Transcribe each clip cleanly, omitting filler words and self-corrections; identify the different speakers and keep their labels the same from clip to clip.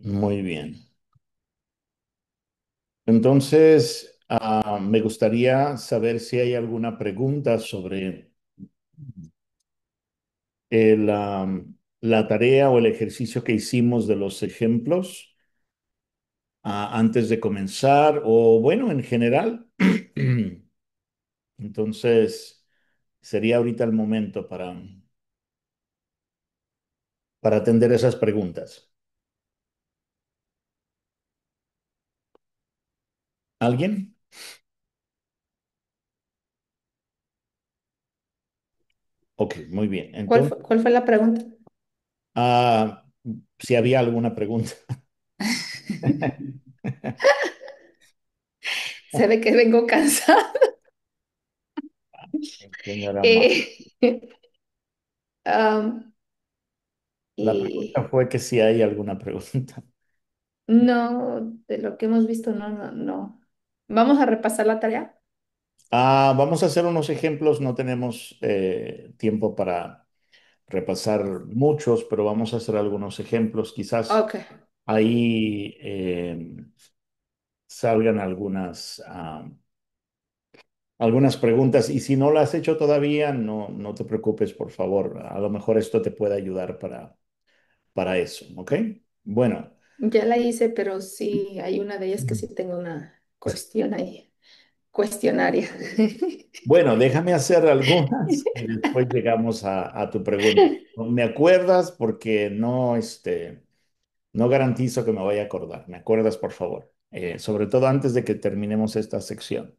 Speaker 1: Muy bien. Entonces, me gustaría saber si hay alguna pregunta sobre la tarea o el ejercicio que hicimos de los ejemplos antes de comenzar o bueno, en general. Entonces, sería ahorita el momento para atender esas preguntas. ¿Alguien? Ok, muy bien. Entonces,
Speaker 2: Cuál fue la pregunta?
Speaker 1: ah, si había alguna pregunta.
Speaker 2: Se ve que vengo cansada.
Speaker 1: Señora Ma.
Speaker 2: Eh, am,
Speaker 1: La pregunta
Speaker 2: y
Speaker 1: fue que si hay alguna pregunta.
Speaker 2: no, de lo que hemos visto, no, no, no. Vamos a repasar la tarea.
Speaker 1: Vamos a hacer unos ejemplos. No tenemos tiempo para repasar muchos, pero vamos a hacer algunos ejemplos. Quizás
Speaker 2: Ok,
Speaker 1: ahí salgan algunas preguntas. Y si no las has hecho todavía, no te preocupes, por favor. A lo mejor esto te puede ayudar para eso, ¿ok? Bueno.
Speaker 2: ya la hice, pero sí hay una de ellas que sí tengo una cuestión ahí, cuestionaria.
Speaker 1: Bueno, déjame hacer algunas y después llegamos a tu pregunta. ¿Me acuerdas? Porque no garantizo que me vaya a acordar. ¿Me acuerdas, por favor? Sobre todo antes de que terminemos esta sección.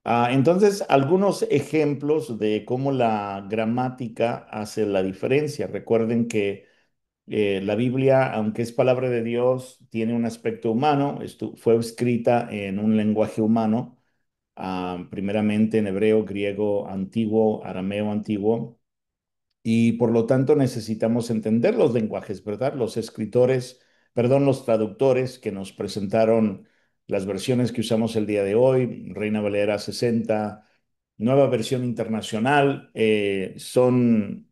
Speaker 1: Entonces, algunos ejemplos de cómo la gramática hace la diferencia. Recuerden que la Biblia, aunque es palabra de Dios, tiene un aspecto humano. Fue escrita en un lenguaje humano, primeramente en hebreo, griego antiguo, arameo antiguo, y por lo tanto necesitamos entender los lenguajes, ¿verdad? Los escritores, perdón, los traductores que nos presentaron las versiones que usamos el día de hoy, Reina Valera 60, nueva versión internacional, son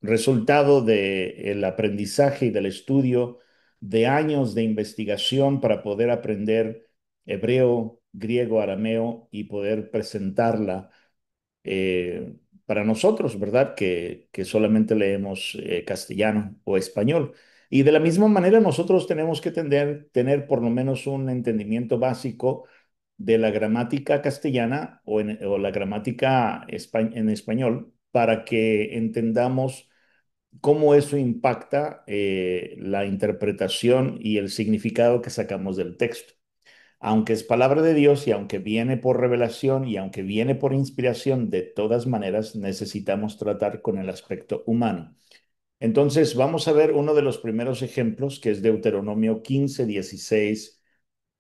Speaker 1: resultado del aprendizaje y del estudio de años de investigación para poder aprender hebreo, griego, arameo y poder presentarla eh, para nosotros, ¿verdad? Que solamente leemos castellano o español. Y de la misma manera nosotros tenemos que tener por lo menos un entendimiento básico de la gramática castellana o la gramática en español para que entendamos cómo eso impacta la interpretación y el significado que sacamos del texto. Aunque es palabra de Dios y aunque viene por revelación y aunque viene por inspiración, de todas maneras necesitamos tratar con el aspecto humano. Entonces, vamos a ver uno de los primeros ejemplos, que es Deuteronomio 15:16.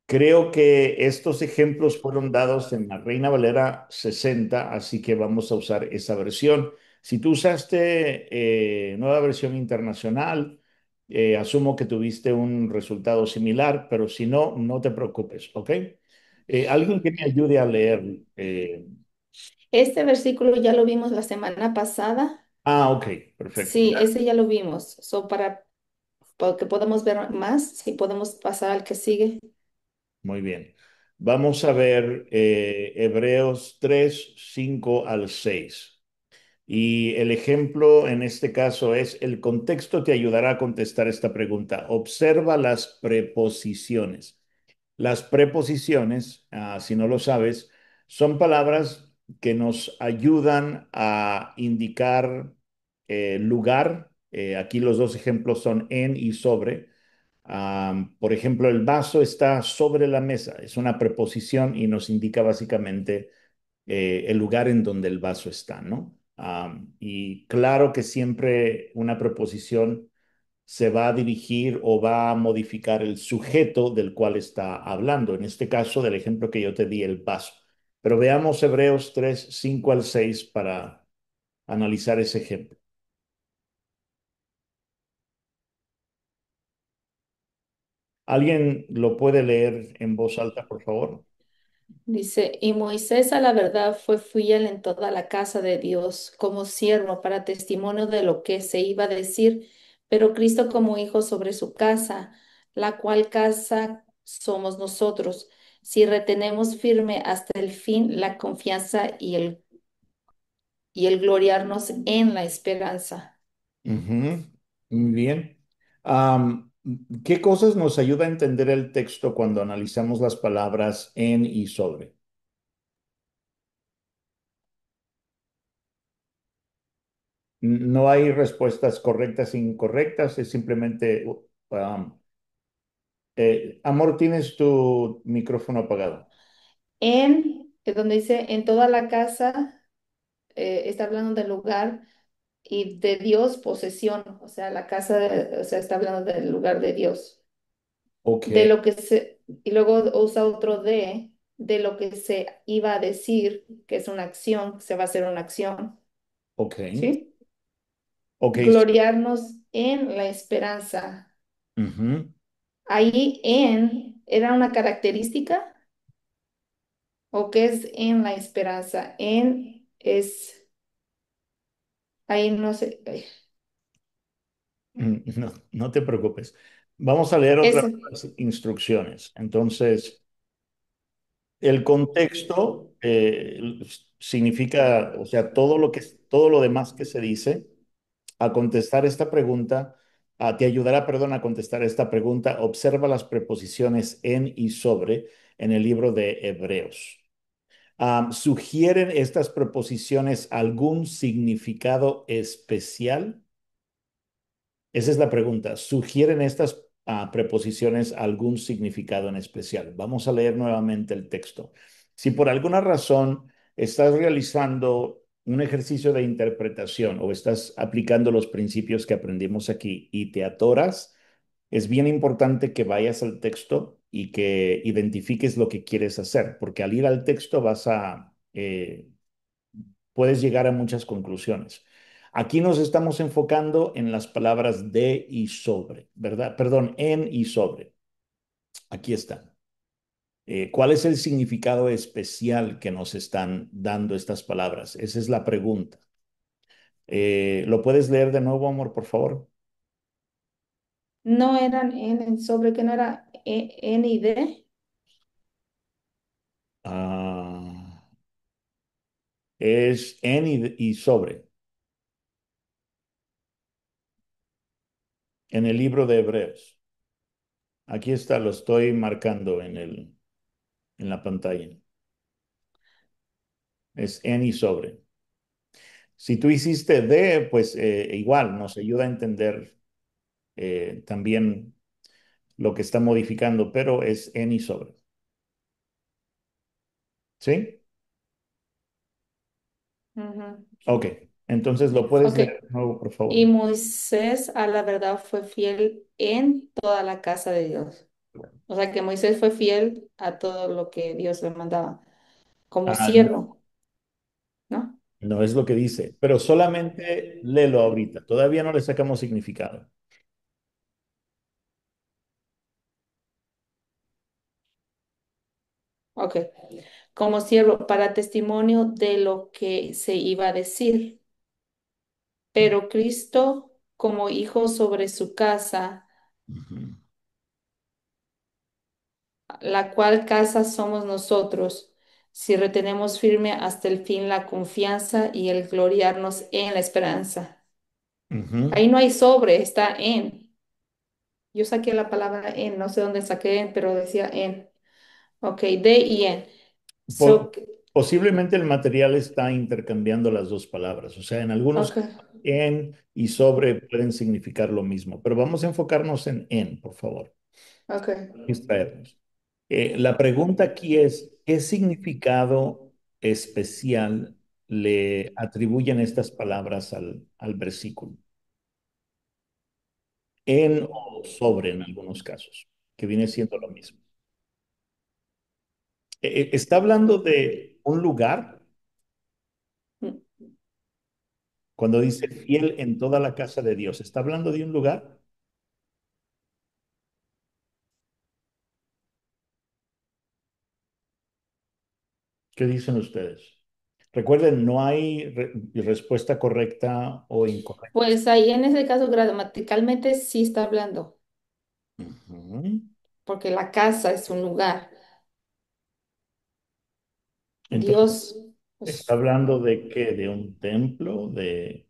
Speaker 1: Creo que estos ejemplos fueron dados en la Reina Valera 60, así que vamos a usar esa versión. Si tú usaste nueva versión internacional, asumo que tuviste un resultado similar, pero si no, no te preocupes, ¿ok? Alguien que me ayude a leer.
Speaker 2: Este versículo ya lo vimos la semana pasada.
Speaker 1: Ok, perfecto.
Speaker 2: Sí, ese ya lo vimos. Para que podamos ver más, si podemos pasar al que sigue.
Speaker 1: Muy bien. Vamos a ver Hebreos 3:5 al 6. Y el ejemplo en este caso es, el contexto te ayudará a contestar esta pregunta. Observa las preposiciones. Las preposiciones, si no lo sabes, son palabras que nos ayudan a indicar lugar. Aquí los dos ejemplos son en y sobre. Por ejemplo, el vaso está sobre la mesa. Es una preposición y nos indica básicamente el lugar en donde el vaso está, ¿no? Y claro que siempre una preposición se va a dirigir o va a modificar el sujeto del cual está hablando. En este caso, del ejemplo que yo te di, el vaso. Pero veamos Hebreos 3:5 al 6 para analizar ese ejemplo. ¿Alguien lo puede leer en voz alta, por favor?
Speaker 2: Dice, y Moisés a la verdad fue fiel en toda la casa de Dios como siervo para testimonio de lo que se iba a decir, pero Cristo como hijo sobre su casa, la cual casa somos nosotros, si retenemos firme hasta el fin la confianza y el gloriarnos en la esperanza.
Speaker 1: Ujú. Muy bien. Am, ¿Qué cosas nos ayuda a entender el texto cuando analizamos las palabras en y sobre? No hay respuestas correctas e incorrectas, es simplemente, amor, tienes tu micrófono apagado.
Speaker 2: Donde dice, en toda la casa, está hablando del lugar y de Dios, posesión, o sea, la casa, o sea, está hablando del lugar de Dios.
Speaker 1: Ok,
Speaker 2: Y luego usa otro de lo que se iba a decir, que es una acción, se va a hacer una acción,
Speaker 1: ok,
Speaker 2: ¿sí?
Speaker 1: ok.
Speaker 2: Gloriarnos en la esperanza.
Speaker 1: Ujú.
Speaker 2: Ahí era una característica o qué es en la esperanza. Ahí no sé,
Speaker 1: No, no te preocupes. Vamos a leer otra
Speaker 2: es,
Speaker 1: vez las instrucciones. Entonces, el contexto significa, o sea, todo lo demás que se dice a contestar esta pregunta, te ayudará, perdón, a contestar esta pregunta. Observa las preposiciones en y sobre en el libro de Hebreos. ¿Sugieren estas preposiciones algún significado especial? Esa es la pregunta. ¿Sugieren estas preposiciones algún significado en especial? Vamos a leer nuevamente el texto. Si por alguna razón estás realizando un ejercicio de interpretación o estás aplicando los principios que aprendimos aquí y te atoras, es bien importante que vayas al texto y que identifiques lo que quieres hacer, porque al ir al texto puedes llegar a muchas conclusiones. Aquí nos estamos enfocando en las palabras de y sobre, ¿verdad? Perdón, en y sobre. Aquí están. ¿Cuál es el significado especial que nos están dando estas palabras? Esa es la pregunta. ¿Lo puedes leer de nuevo, amor, por favor?
Speaker 2: no eran sobre que no era en y de.
Speaker 1: Ah, es en y sobre, en el libro de Hebreos. Aquí está, lo estoy marcando en la pantalla. Es en y sobre. Si tú hiciste de, pues igual nos ayuda a entender también lo que está modificando, pero es en y sobre. ¿Sí?
Speaker 2: Ujú.
Speaker 1: Ok. Entonces lo puedes
Speaker 2: Ok.
Speaker 1: leer de nuevo, por
Speaker 2: Y
Speaker 1: favor.
Speaker 2: Moisés a la verdad fue fiel en toda la casa de Dios. O sea que Moisés fue fiel a todo lo que Dios le mandaba, como
Speaker 1: No,
Speaker 2: siervo, ¿no?
Speaker 1: no es lo que dice, pero solamente léelo ahorita. Todavía no le sacamos significado.
Speaker 2: Ok. Como siervo para testimonio de lo que se iba a decir. Pero Cristo como hijo sobre su casa,
Speaker 1: Ujú,
Speaker 2: la cual casa somos nosotros, si retenemos firme hasta el fin la confianza y el gloriarnos en la esperanza.
Speaker 1: ujú.
Speaker 2: Ahí no hay sobre, está en. Yo saqué la palabra en, no sé dónde saqué en, pero decía en. Ok, de y en. So,
Speaker 1: Po- Posiblemente el material está intercambiando las dos palabras. O sea, en algunos
Speaker 2: ok,
Speaker 1: casos, en y sobre pueden significar lo mismo, pero vamos a enfocarnos en, por favor.
Speaker 2: ok.
Speaker 1: Distraernos. La pregunta aquí es, ¿qué significado especial le atribuyen estas palabras al versículo? En o sobre en algunos casos, que viene siendo lo mismo. ¿Está hablando de un lugar
Speaker 2: Mm,
Speaker 1: cuando dice fiel en toda la casa de Dios? ¿Está hablando de un lugar? ¿Qué dicen ustedes? Recuerden, no hay respuesta correcta o incorrecta.
Speaker 2: Pues ahí en ese caso gramaticalmente sí está hablando,
Speaker 1: Ujú.
Speaker 2: porque la casa es un lugar.
Speaker 1: Entonces,
Speaker 2: Dios,
Speaker 1: ¿está
Speaker 2: pues
Speaker 1: hablando de qué? ¿De un templo? De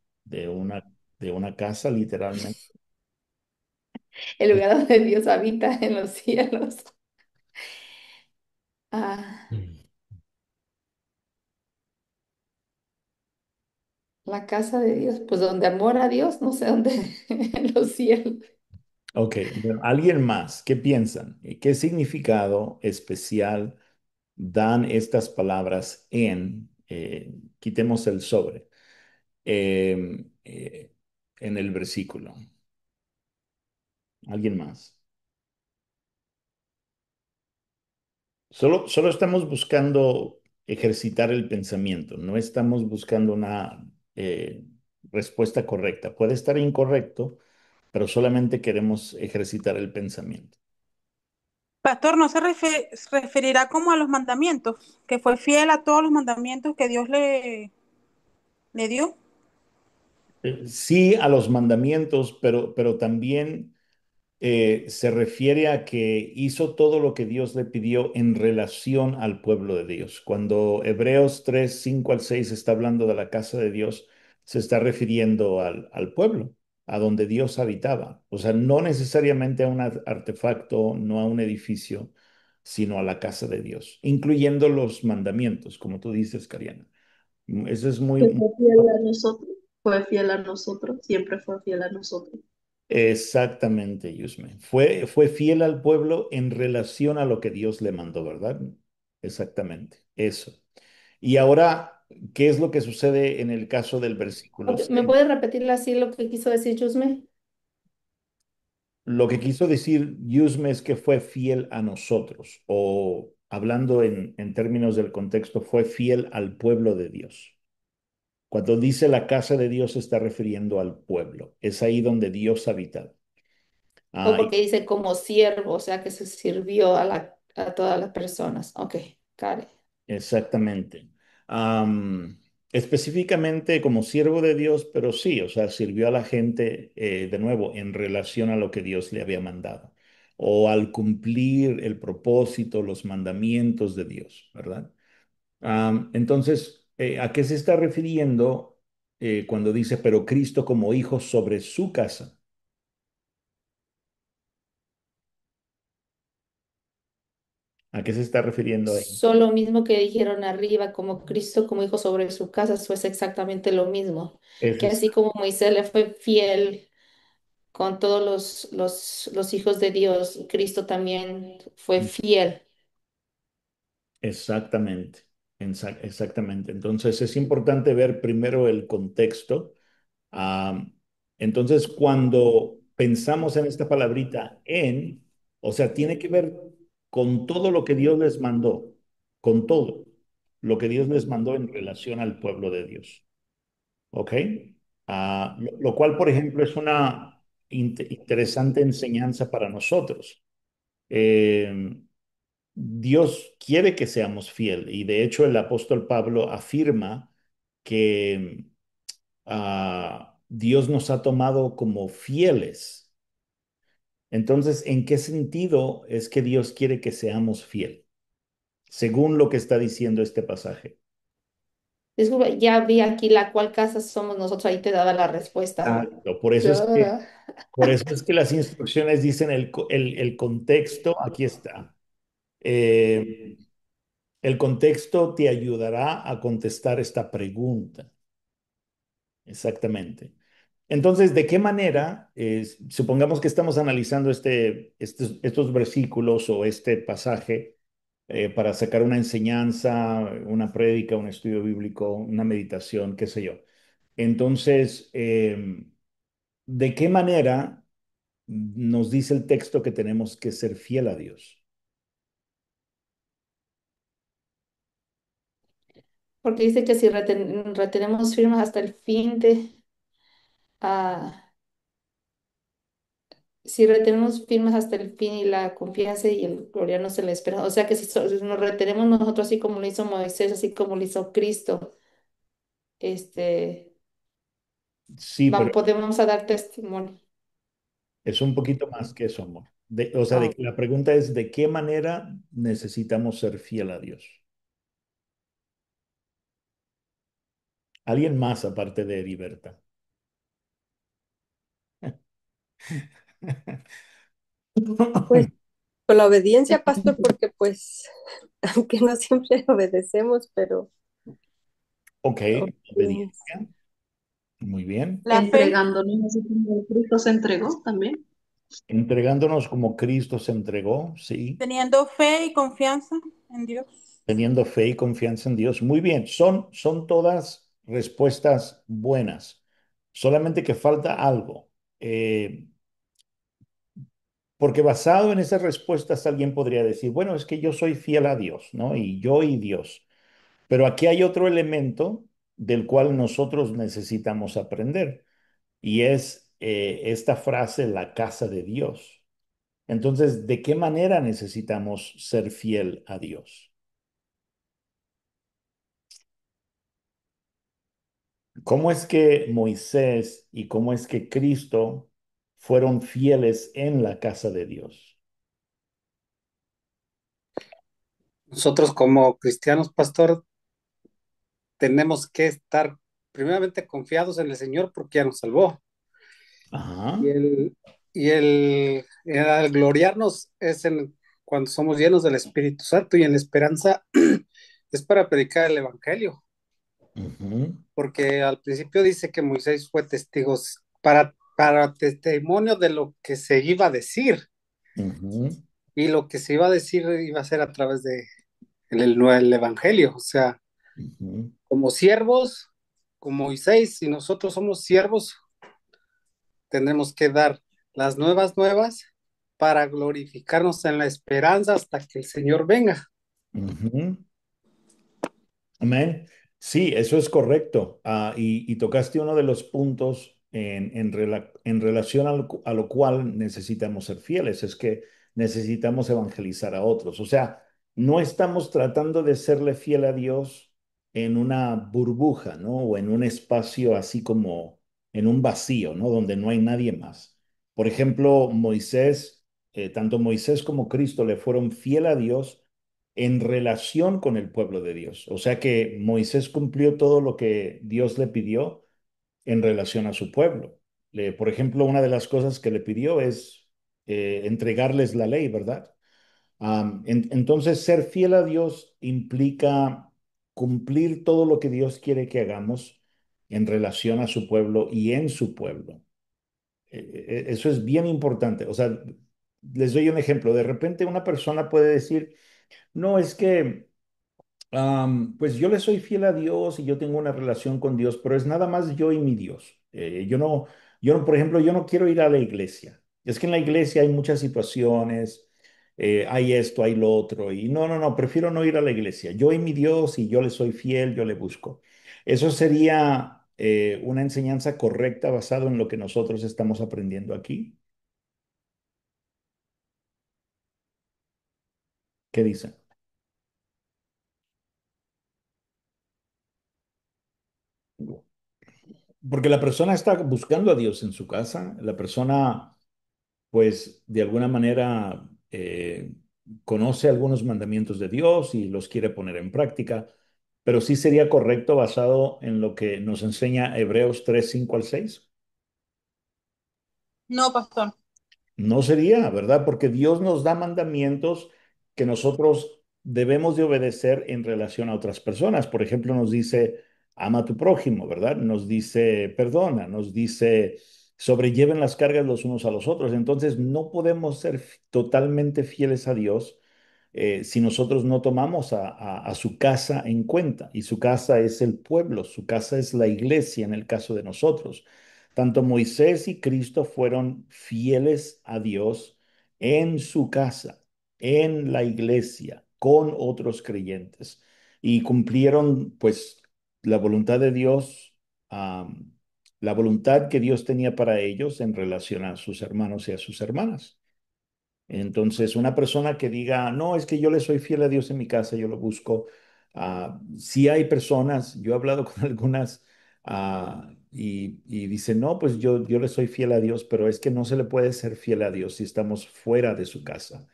Speaker 1: una, de una casa, literalmente?
Speaker 2: el lugar donde Dios habita en los cielos. Ah, la casa de Dios, pues donde amor a Dios, no sé dónde, en los cielos.
Speaker 1: Ok, bueno, ¿alguien más? ¿Qué piensan? ¿Y qué significado especial dan estas palabras quitemos el sobre, em, eh, en el versículo? ¿Alguien más? Solo estamos buscando ejercitar el pensamiento, no estamos buscando una respuesta correcta. Puede estar incorrecto, pero solamente queremos ejercitar el pensamiento.
Speaker 3: Pastor, ¿no se referirá como a los mandamientos, que fue fiel a todos los mandamientos que Dios le dio?
Speaker 1: Sí a los mandamientos, pero también se refiere a que hizo todo lo que Dios le pidió en relación al pueblo de Dios. Cuando Hebreos 3 5 al 6 está hablando de la casa de Dios, se está refiriendo al pueblo, a donde Dios habitaba. O sea, no necesariamente a un artefacto, no a un edificio, sino a la casa de Dios, incluyendo los mandamientos, como tú dices, Cariana. Eso es
Speaker 4: Que
Speaker 1: muy
Speaker 4: fue fiel a nosotros, fue fiel a nosotros, siempre fue fiel a nosotros.
Speaker 1: exactamente, Yusme. Fue fiel al pueblo en relación a lo que Dios le mandó, ¿verdad? Exactamente, eso. Y ahora, ¿qué es lo que sucede en el caso del versículo
Speaker 2: Ok, ¿me
Speaker 1: 6?
Speaker 2: puedes repetir así lo que quiso decir Yusme?
Speaker 1: Lo que quiso decir Yusme es que fue fiel a nosotros, o hablando en términos del contexto, fue fiel al pueblo de Dios. Cuando dice la casa de Dios, se está refiriendo al pueblo. Es ahí donde Dios habita.
Speaker 2: O
Speaker 1: Ah,
Speaker 2: porque dice como siervo, o sea que se sirvió a todas las personas. Ok, Karen.
Speaker 1: exactamente. Am, específicamente como siervo de Dios, pero sí, o sea, sirvió a la gente de nuevo en relación a lo que Dios le había mandado o al cumplir el propósito, los mandamientos de Dios, ¿verdad? Entonces, ¿a qué se está refiriendo cuando dice, pero Cristo como hijo sobre su casa? ¿A qué se está refiriendo ahí?
Speaker 2: Son lo mismo que dijeron arriba, como Cristo como hijo sobre su casa, eso es exactamente lo mismo.
Speaker 1: Es,
Speaker 2: Que
Speaker 1: es-
Speaker 2: así como Moisés le fue fiel con todos los hijos de Dios, Cristo también fue fiel.
Speaker 1: exactamente, exactamente. Entonces es importante ver primero el contexto. Ah, entonces, cuando pensamos en esta palabrita o sea, tiene que ver con todo lo que Dios les mandó, con todo lo que Dios les mandó en relación al pueblo de Dios. ¿Ok? Lo cual, por ejemplo, es una interesante enseñanza para nosotros. Eh, Dios quiere que seamos fieles y de hecho el apóstol Pablo afirma que Dios nos ha tomado como fieles. Entonces, ¿en qué sentido es que Dios quiere que seamos fieles? Según lo que está diciendo este pasaje.
Speaker 2: Disculpa, ya vi aquí la cual casa somos nosotros, ahí te daba la respuesta.
Speaker 1: Exacto. Por eso es que las instrucciones dicen el contexto, aquí está. Eh, el contexto te ayudará a contestar esta pregunta. Exactamente. Entonces, ¿de qué manera, supongamos que estamos analizando estos versículos o este pasaje para sacar una enseñanza, una prédica, un estudio bíblico, una meditación, qué sé yo? Entonces, ¿de qué manera nos dice el texto que tenemos que ser fiel a Dios?
Speaker 2: Porque dice que si retenemos firmes hasta el fin ah, si retenemos firmes hasta el fin y la confianza y el gloria no se le espera. O sea que si nos retenemos nosotros así como lo hizo Moisés, así como lo hizo Cristo. este,
Speaker 1: Sí, pero
Speaker 2: podemos a dar testimonio.
Speaker 1: es un poquito más que eso, amor. O sea,
Speaker 2: Ah,
Speaker 1: la pregunta es, ¿de qué manera necesitamos ser fiel a Dios? ¿Alguien más aparte de Heriberta?
Speaker 5: Pues con la obediencia, pastor, porque pues, aunque no siempre obedecemos, pero
Speaker 1: Ok,
Speaker 5: obediencia.
Speaker 1: obediencia. Muy bien.
Speaker 3: La fe,
Speaker 4: Entregándonos así como Cristo se entregó también.
Speaker 1: Entregándonos como Cristo se entregó, sí.
Speaker 3: teniendo fe y confianza en Dios.
Speaker 1: Teniendo fe y confianza en Dios. Muy bien, son todas respuestas buenas. Solamente que falta algo. Porque basado en esas respuestas alguien podría decir, bueno, es que yo soy fiel a Dios, ¿no? Y yo y Dios. Pero aquí hay otro elemento del cual nosotros necesitamos aprender y es esta frase, la casa de Dios. Entonces, ¿de qué manera necesitamos ser fiel a Dios? ¿Cómo es que Moisés y cómo es que Cristo fueron fieles en la casa de Dios?
Speaker 6: Nosotros como cristianos, pastor, tenemos que estar primeramente confiados en el Señor porque ya nos salvó.
Speaker 1: Ajá.
Speaker 6: Y el gloriarnos es cuando somos llenos del Espíritu Santo y en la esperanza es para predicar el Evangelio,
Speaker 1: Ujú,
Speaker 6: porque al principio dice que Moisés fue testigo para testimonio de lo que se iba a decir
Speaker 1: ujú,
Speaker 6: y lo que se iba a decir iba a ser a través de el Evangelio, o sea,
Speaker 1: ujú,
Speaker 6: como siervos, como Moisés, y nosotros somos siervos, tendremos que dar las nuevas para glorificarnos en la esperanza hasta que el Señor venga.
Speaker 1: ujú. Amén. Sí, eso es correcto. Y tocaste uno de los puntos en relación a lo cual necesitamos ser fieles, es que necesitamos evangelizar a otros. O sea, no estamos tratando de serle fiel a Dios en una burbuja, ¿no? O en un espacio así como en un vacío, ¿no? Donde no hay nadie más. Por ejemplo, tanto Moisés como Cristo le fueron fiel a Dios en relación con el pueblo de Dios. O sea que Moisés cumplió todo lo que Dios le pidió en relación a su pueblo. Por ejemplo, una de las cosas que le pidió es entregarles la ley, ¿verdad? Entonces, ser fiel a Dios implica cumplir todo lo que Dios quiere que hagamos en relación a su pueblo y en su pueblo. Eso es bien importante. O sea, les doy un ejemplo. De repente una persona puede decir, no, es que pues yo le soy fiel a Dios y yo tengo una relación con Dios, pero es nada más yo y mi Dios. Por ejemplo, yo no quiero ir a la iglesia. Es que en la iglesia hay muchas situaciones, hay esto, hay lo otro, y no, prefiero no ir a la iglesia. Yo y mi Dios y yo le soy fiel, yo le busco. Eso sería una enseñanza correcta basado en lo que nosotros estamos aprendiendo aquí. ¿Qué dicen? Porque la persona está buscando a Dios en su casa, la persona pues de alguna manera conoce algunos mandamientos de Dios y los quiere poner en práctica, pero sí sería correcto basado en lo que nos enseña Hebreos 3, 5 al 6.
Speaker 3: No, pastor.
Speaker 1: No sería, ¿verdad? Porque Dios nos da mandamientos que nosotros debemos de obedecer en relación a otras personas. Por ejemplo, nos dice, ama a tu prójimo, ¿verdad? Nos dice, perdona, nos dice, sobrelleven las cargas los unos a los otros. Entonces, no podemos ser totalmente fieles a Dios si nosotros no tomamos a su casa en cuenta. Y su casa es el pueblo, su casa es la iglesia en el caso de nosotros. Tanto Moisés y Cristo fueron fieles a Dios en su casa, en la iglesia, con otros creyentes y cumplieron pues la voluntad de Dios, am, la voluntad que Dios tenía para ellos en relación a sus hermanos y a sus hermanas. Entonces, una persona que diga, no, es que yo le soy fiel a Dios en mi casa, yo lo busco. Sí hay personas, yo he hablado con algunas, Y dice, no, pues yo le soy fiel a Dios, pero es que no se le puede ser fiel a Dios si estamos fuera de su casa,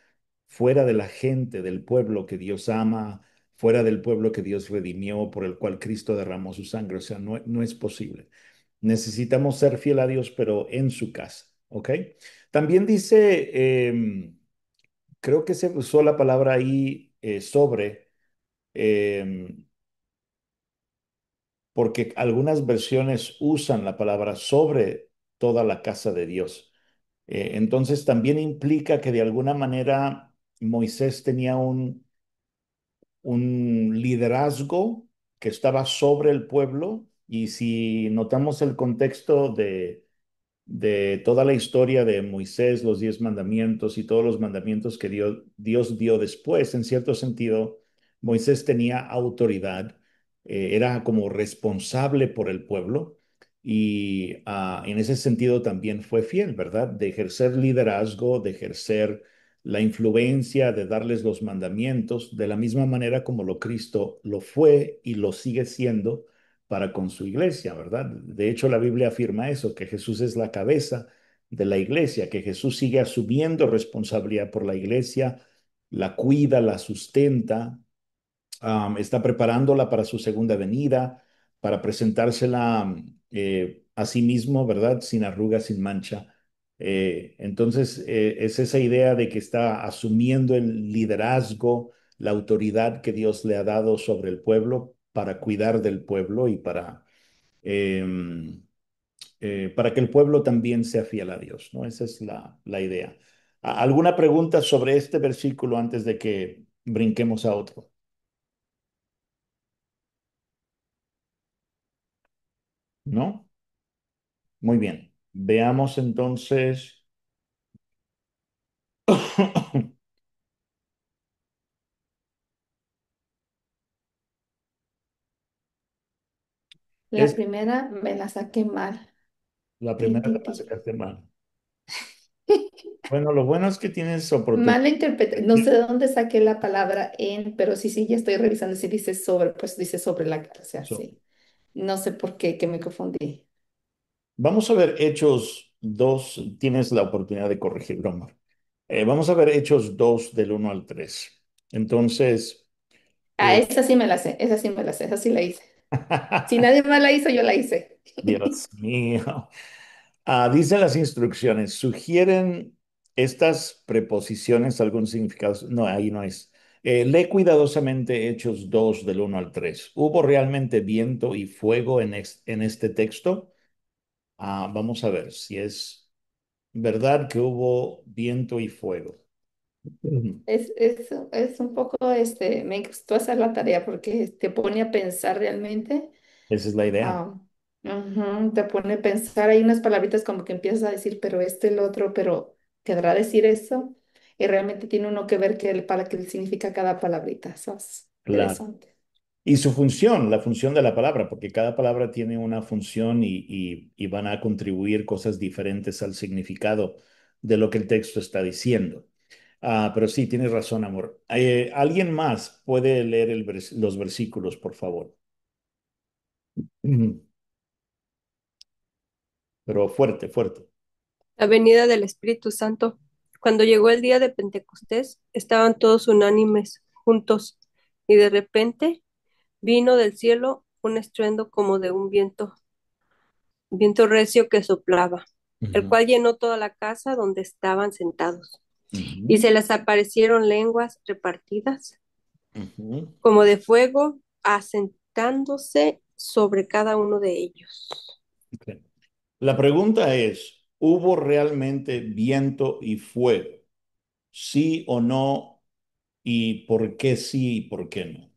Speaker 1: fuera de la gente, del pueblo que Dios ama, fuera del pueblo que Dios redimió, por el cual Cristo derramó su sangre. O sea, no es posible. Necesitamos ser fiel a Dios, pero en su casa, ¿ok? También dice, creo que se usó la palabra ahí sobre, em, porque algunas versiones usan la palabra sobre toda la casa de Dios. Entonces también implica que de alguna manera Moisés tenía un liderazgo que estaba sobre el pueblo, y si notamos el contexto de toda la historia de Moisés, los 10 mandamientos y todos los mandamientos que Dios dio después, en cierto sentido, Moisés tenía autoridad, era como responsable por el pueblo, y en ese sentido también fue fiel, ¿verdad? De ejercer liderazgo, de ejercer la influencia, de darles los mandamientos, de la misma manera como lo Cristo lo fue y lo sigue siendo para con su iglesia, ¿verdad? De hecho, la Biblia afirma eso, que Jesús es la cabeza de la iglesia, que Jesús sigue asumiendo responsabilidad por la iglesia, la cuida, la sustenta, está preparándola para su segunda venida, para presentársela a sí mismo, ¿verdad? Sin arruga, sin mancha. Entonces, es esa idea de que está asumiendo el liderazgo, la autoridad que Dios le ha dado sobre el pueblo para cuidar del pueblo y eh, para que el pueblo también sea fiel a Dios, ¿no? Esa es la idea. ¿Alguna pregunta sobre este versículo antes de que brinquemos a otro? ¿No? Muy bien. Veamos entonces.
Speaker 2: La
Speaker 1: Es
Speaker 2: primera me la saqué mal.
Speaker 1: la
Speaker 2: Ti,
Speaker 1: primera
Speaker 2: ti,
Speaker 1: que la
Speaker 2: ti.
Speaker 1: sacaste mal. Bueno, lo bueno es que tienes oportunidad.
Speaker 2: Mala interpretación. No sé de dónde saqué la palabra en, pero sí, sí, ya estoy revisando. Si dice sobre, pues dice sobre la, o sea, sí. No sé por qué, que me confundí.
Speaker 1: Vamos a ver Hechos 2. Tienes la oportunidad de corregirlo, Omar. Vamos a ver Hechos 2 del 1 al 3. Entonces,
Speaker 2: Ah,
Speaker 1: eh,
Speaker 2: esa sí me la sé, esa sí me la sé, esa sí la hice. Si nadie más la hizo, yo la hice.
Speaker 1: Dios mío. Dicen las instrucciones, ¿sugieren estas preposiciones algún significado? No, ahí no es. Lee cuidadosamente Hechos 2 del 1 al 3. ¿Hubo realmente viento y fuego en este texto? Vamos a ver si es verdad que hubo viento y fuego. Ujú.
Speaker 2: Es un poco, me gustó hacer la tarea porque te pone a pensar realmente.
Speaker 1: Esa es la idea.
Speaker 2: Ah, ujú, te pone a pensar, hay unas palabritas como que empiezas a decir, pero el otro, pero ¿querrá decir eso? Y realmente tiene uno que ver para qué significa cada palabrita. Eso es
Speaker 1: Claro.
Speaker 2: interesante.
Speaker 1: Y su función, la función de la palabra, porque cada palabra tiene una función y van a contribuir cosas diferentes al significado de lo que el texto está diciendo. Pero sí, tienes razón, amor. ¿Alguien más puede leer los versículos, por favor? Ujú. Pero fuerte, fuerte.
Speaker 5: La venida del Espíritu Santo. Cuando llegó el día de Pentecostés, estaban todos unánimes, juntos, y de repente vino del cielo un estruendo como de un viento recio que soplaba, el
Speaker 1: Ujú,
Speaker 5: cual llenó toda la casa donde estaban sentados. Y
Speaker 1: ujú,
Speaker 5: se les aparecieron lenguas repartidas
Speaker 1: ujú.
Speaker 5: como de fuego, asentándose sobre cada uno de ellos.
Speaker 1: Ok. La pregunta es, ¿hubo realmente viento y fuego? ¿Sí o no? ¿Y por qué sí y por qué no?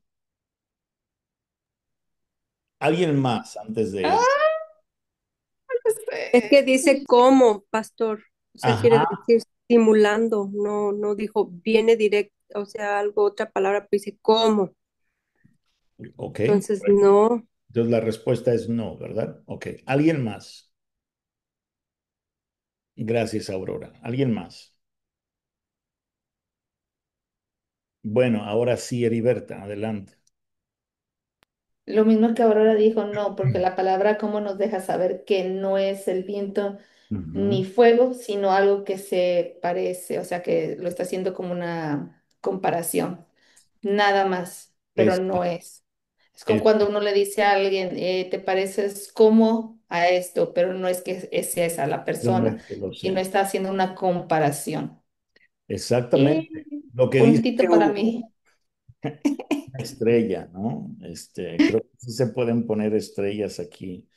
Speaker 1: ¿Alguien más antes de ir?
Speaker 2: ¡Ah!
Speaker 5: Es que dice cómo, pastor, o sea, quiere
Speaker 1: Ajá.
Speaker 5: decir simulando, no, no dijo viene directo, o sea, algo, otra palabra, pero dice cómo.
Speaker 1: Ok.
Speaker 5: Entonces, no,
Speaker 1: Entonces la respuesta es no, ¿verdad? Ok. ¿Alguien más? Gracias, Aurora. ¿Alguien más? Bueno, ahora sí, Heriberta, adelante.
Speaker 2: lo mismo que Aurora dijo, no, porque la palabra cómo nos deja saber que no es el viento
Speaker 1: Ujú.
Speaker 2: ni fuego, sino algo que se parece, o sea, que lo está haciendo como una comparación, nada más, pero
Speaker 1: Es,
Speaker 2: no es. Es como
Speaker 1: es
Speaker 2: cuando uno le dice a alguien, te pareces como a esto, pero no es que es esa la
Speaker 1: yo no
Speaker 2: persona,
Speaker 1: es que lo
Speaker 2: sino
Speaker 1: sea.
Speaker 2: está haciendo una comparación.
Speaker 1: Exactamente.
Speaker 2: Y
Speaker 1: Lo que dice
Speaker 2: puntito
Speaker 1: que
Speaker 2: para
Speaker 1: hubo
Speaker 2: mí.
Speaker 1: una estrella, ¿no? Creo que sí se pueden poner estrellas aquí.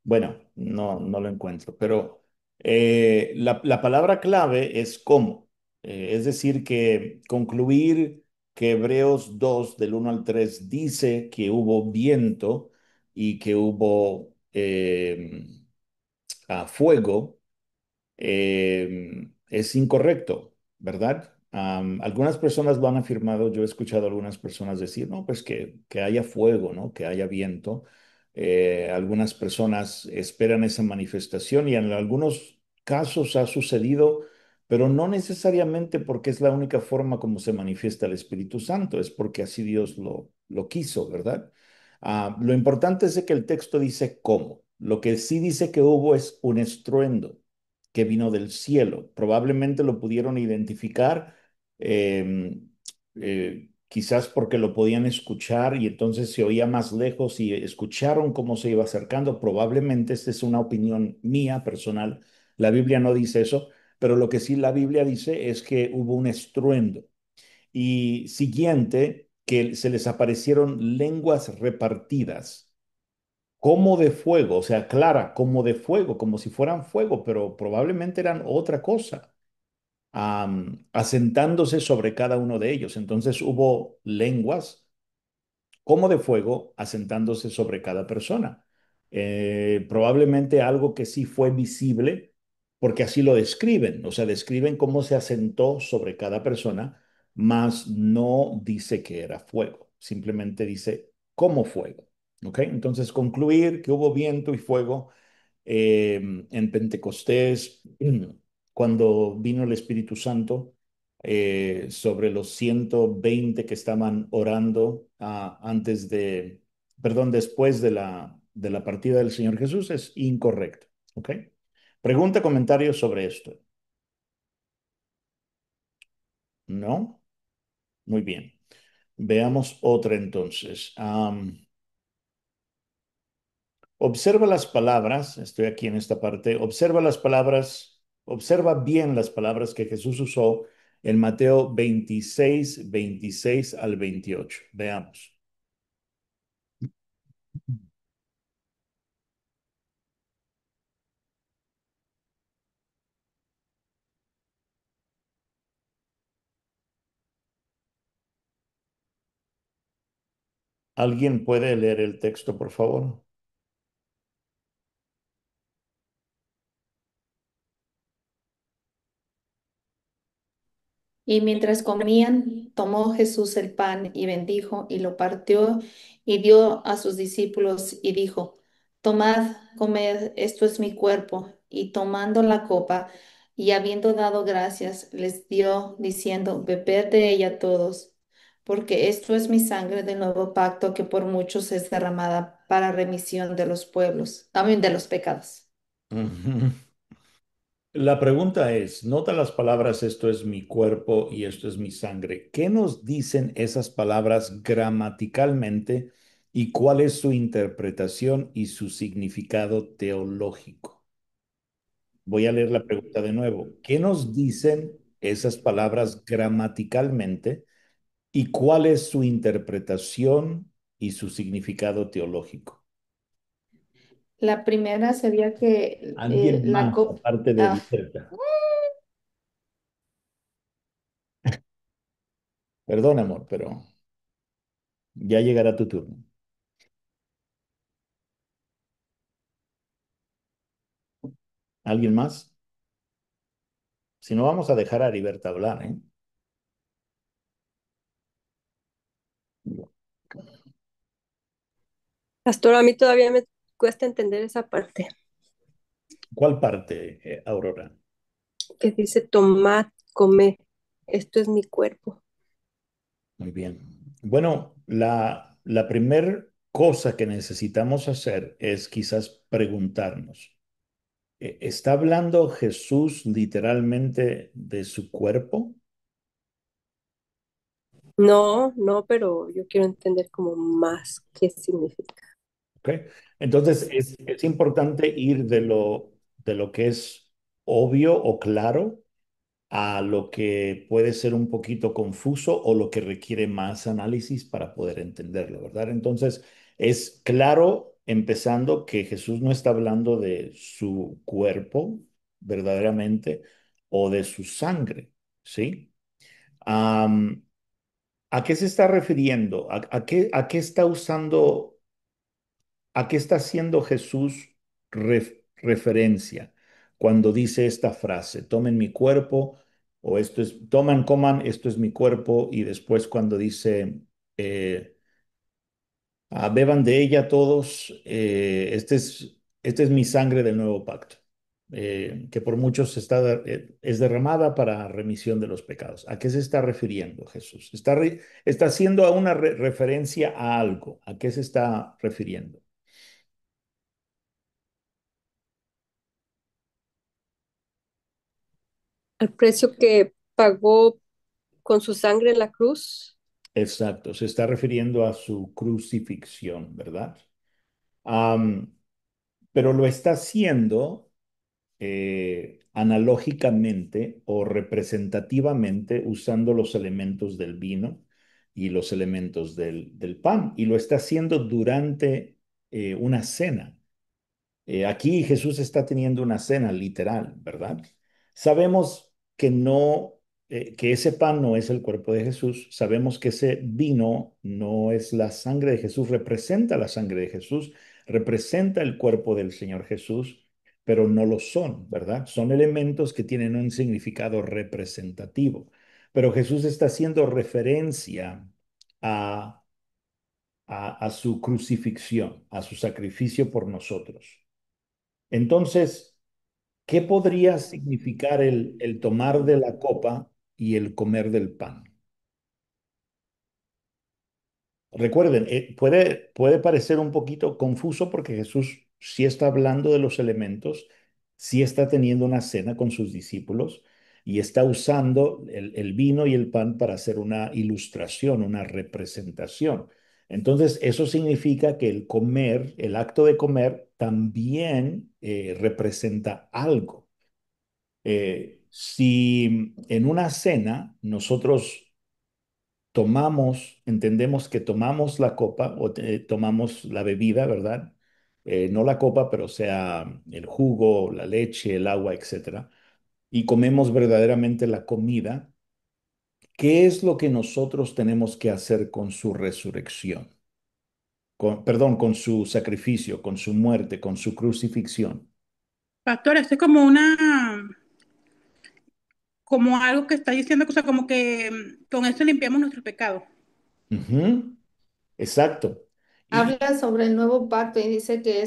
Speaker 1: Bueno, no, no lo encuentro, pero la palabra clave es cómo. Es decir, que concluir que Hebreos 2 del 1 al 3 dice que hubo viento y que hubo fuego es incorrecto, ¿verdad? Algunas personas lo han afirmado, yo he escuchado a algunas personas decir, no, pues que haya fuego, ¿no? Que haya viento. Algunas personas esperan esa manifestación y en algunos casos ha sucedido, pero no necesariamente porque es la única forma como se manifiesta el Espíritu Santo, es porque así Dios lo quiso, ¿verdad? Lo importante es de que el texto dice cómo. Lo que sí dice que hubo es un estruendo que vino del cielo. Probablemente lo pudieron identificar, quizás porque lo podían escuchar y entonces se oía más lejos y escucharon cómo se iba acercando. Probablemente, esta es una opinión mía personal, la Biblia no dice eso, pero lo que sí la Biblia dice es que hubo un estruendo. Y siguiente, que se les aparecieron lenguas repartidas como de fuego, o sea, clara, como de fuego, como si fueran fuego, pero probablemente eran otra cosa, asentándose sobre cada uno de ellos. Entonces hubo lenguas como de fuego asentándose sobre cada persona. Probablemente algo que sí fue visible, porque así lo describen, o sea, describen cómo se asentó sobre cada persona, mas no dice que era fuego, simplemente dice como fuego. ¿Ok? Entonces, concluir que hubo viento y fuego en Pentecostés, cuando vino el Espíritu Santo, sobre los 120 que estaban orando antes de, perdón, después de la partida del Señor Jesús, es incorrecto. ¿Ok? Pregunta, comentario sobre esto. ¿No? Muy bien. Veamos otra entonces. Observa las palabras, estoy aquí en esta parte, observa las palabras, observa bien las palabras que Jesús usó en Mateo 26, 26 al 28. Veamos. ¿Alguien puede leer el texto, por favor?
Speaker 2: Y mientras comían, tomó Jesús el pan y bendijo y lo partió y dio a sus discípulos y dijo, tomad, comed, esto es mi cuerpo. Y tomando la copa y habiendo dado gracias, les dio diciendo, bebed de ella todos, porque esto es mi sangre del nuevo pacto que por muchos es derramada para remisión de los pueblos, también de los pecados.
Speaker 1: Ujú. La pregunta es, nota las palabras, esto es mi cuerpo y esto es mi sangre. ¿Qué nos dicen esas palabras gramaticalmente y cuál es su interpretación y su significado teológico? Voy a leer la pregunta de nuevo. ¿Qué nos dicen esas palabras gramaticalmente y cuál es su interpretación y su significado teológico?
Speaker 2: La primera sería que
Speaker 1: ¿Alguien
Speaker 2: la
Speaker 1: más
Speaker 2: copa...
Speaker 1: aparte de Dieterta? Perdón, amor, pero ya llegará tu turno. ¿Alguien más? Si no, vamos a dejar a Heriberta hablar, ¿eh?
Speaker 5: Pastor, a mí todavía me cuesta entender esa parte
Speaker 1: ¿Cuál parte, Aurora?
Speaker 5: que dice tomad, comed, esto es mi cuerpo.
Speaker 1: Muy bien. Bueno, la primer cosa que necesitamos hacer es quizás preguntarnos, ¿está hablando Jesús literalmente de su cuerpo?
Speaker 5: No, no, pero yo quiero entender como más qué significa.
Speaker 1: ¿Ok? Entonces es importante ir de lo que es obvio o claro a lo que puede ser un poquito confuso o lo que requiere más análisis para poder entenderlo, ¿verdad? Entonces, es claro, empezando, que Jesús no está hablando de su cuerpo verdaderamente o de su sangre, ¿sí? Am, ¿A qué se está refiriendo? A qué está usando, a qué está haciendo Jesús referencia cuando dice esta frase? Tomen mi cuerpo, o esto es, toman, coman, esto es mi cuerpo, y después cuando dice, eh, beban de ella todos, este es mi sangre del nuevo pacto, que por muchos es derramada para remisión de los pecados. ¿A qué se está refiriendo Jesús? Está haciendo una referencia a algo. ¿A qué se está refiriendo?
Speaker 5: Al precio que pagó con su sangre en la cruz.
Speaker 1: Exacto, se está refiriendo a su crucifixión, ¿verdad? Am, pero lo está haciendo analógicamente o representativamente usando los elementos del vino y los elementos del pan, y lo está haciendo durante una cena. Aquí Jesús está teniendo una cena literal, ¿verdad? Sabemos que no, que ese pan no es el cuerpo de Jesús. Sabemos que ese vino no es la sangre de Jesús, representa la sangre de Jesús, representa el cuerpo del Señor Jesús, pero no lo son, ¿verdad? Son elementos que tienen un significado representativo. Pero Jesús está haciendo referencia a, a su crucifixión, a su sacrificio por nosotros. Entonces, ¿qué podría significar el tomar de la copa y el comer del pan? Recuerden, puede parecer un poquito confuso porque Jesús sí está hablando de los elementos, sí está teniendo una cena con sus discípulos y está usando el vino y el pan para hacer una ilustración, una representación. Entonces, eso significa que el comer, el acto de comer, también representa algo. Si en una cena nosotros entendemos que tomamos la copa o tomamos la bebida, ¿verdad? No la copa, pero sea el jugo, la leche, el agua, etcétera, y comemos verdaderamente la comida, ¿qué es lo que nosotros tenemos que hacer con su resurrección? Perdón, con su sacrificio, con su muerte, con su crucifixión.
Speaker 3: Pastor, esto es como como algo que está diciendo, o sea, como que con esto limpiamos nuestros pecados.
Speaker 1: Ujú, exacto. Y
Speaker 2: Habla sobre el nuevo pacto y dice que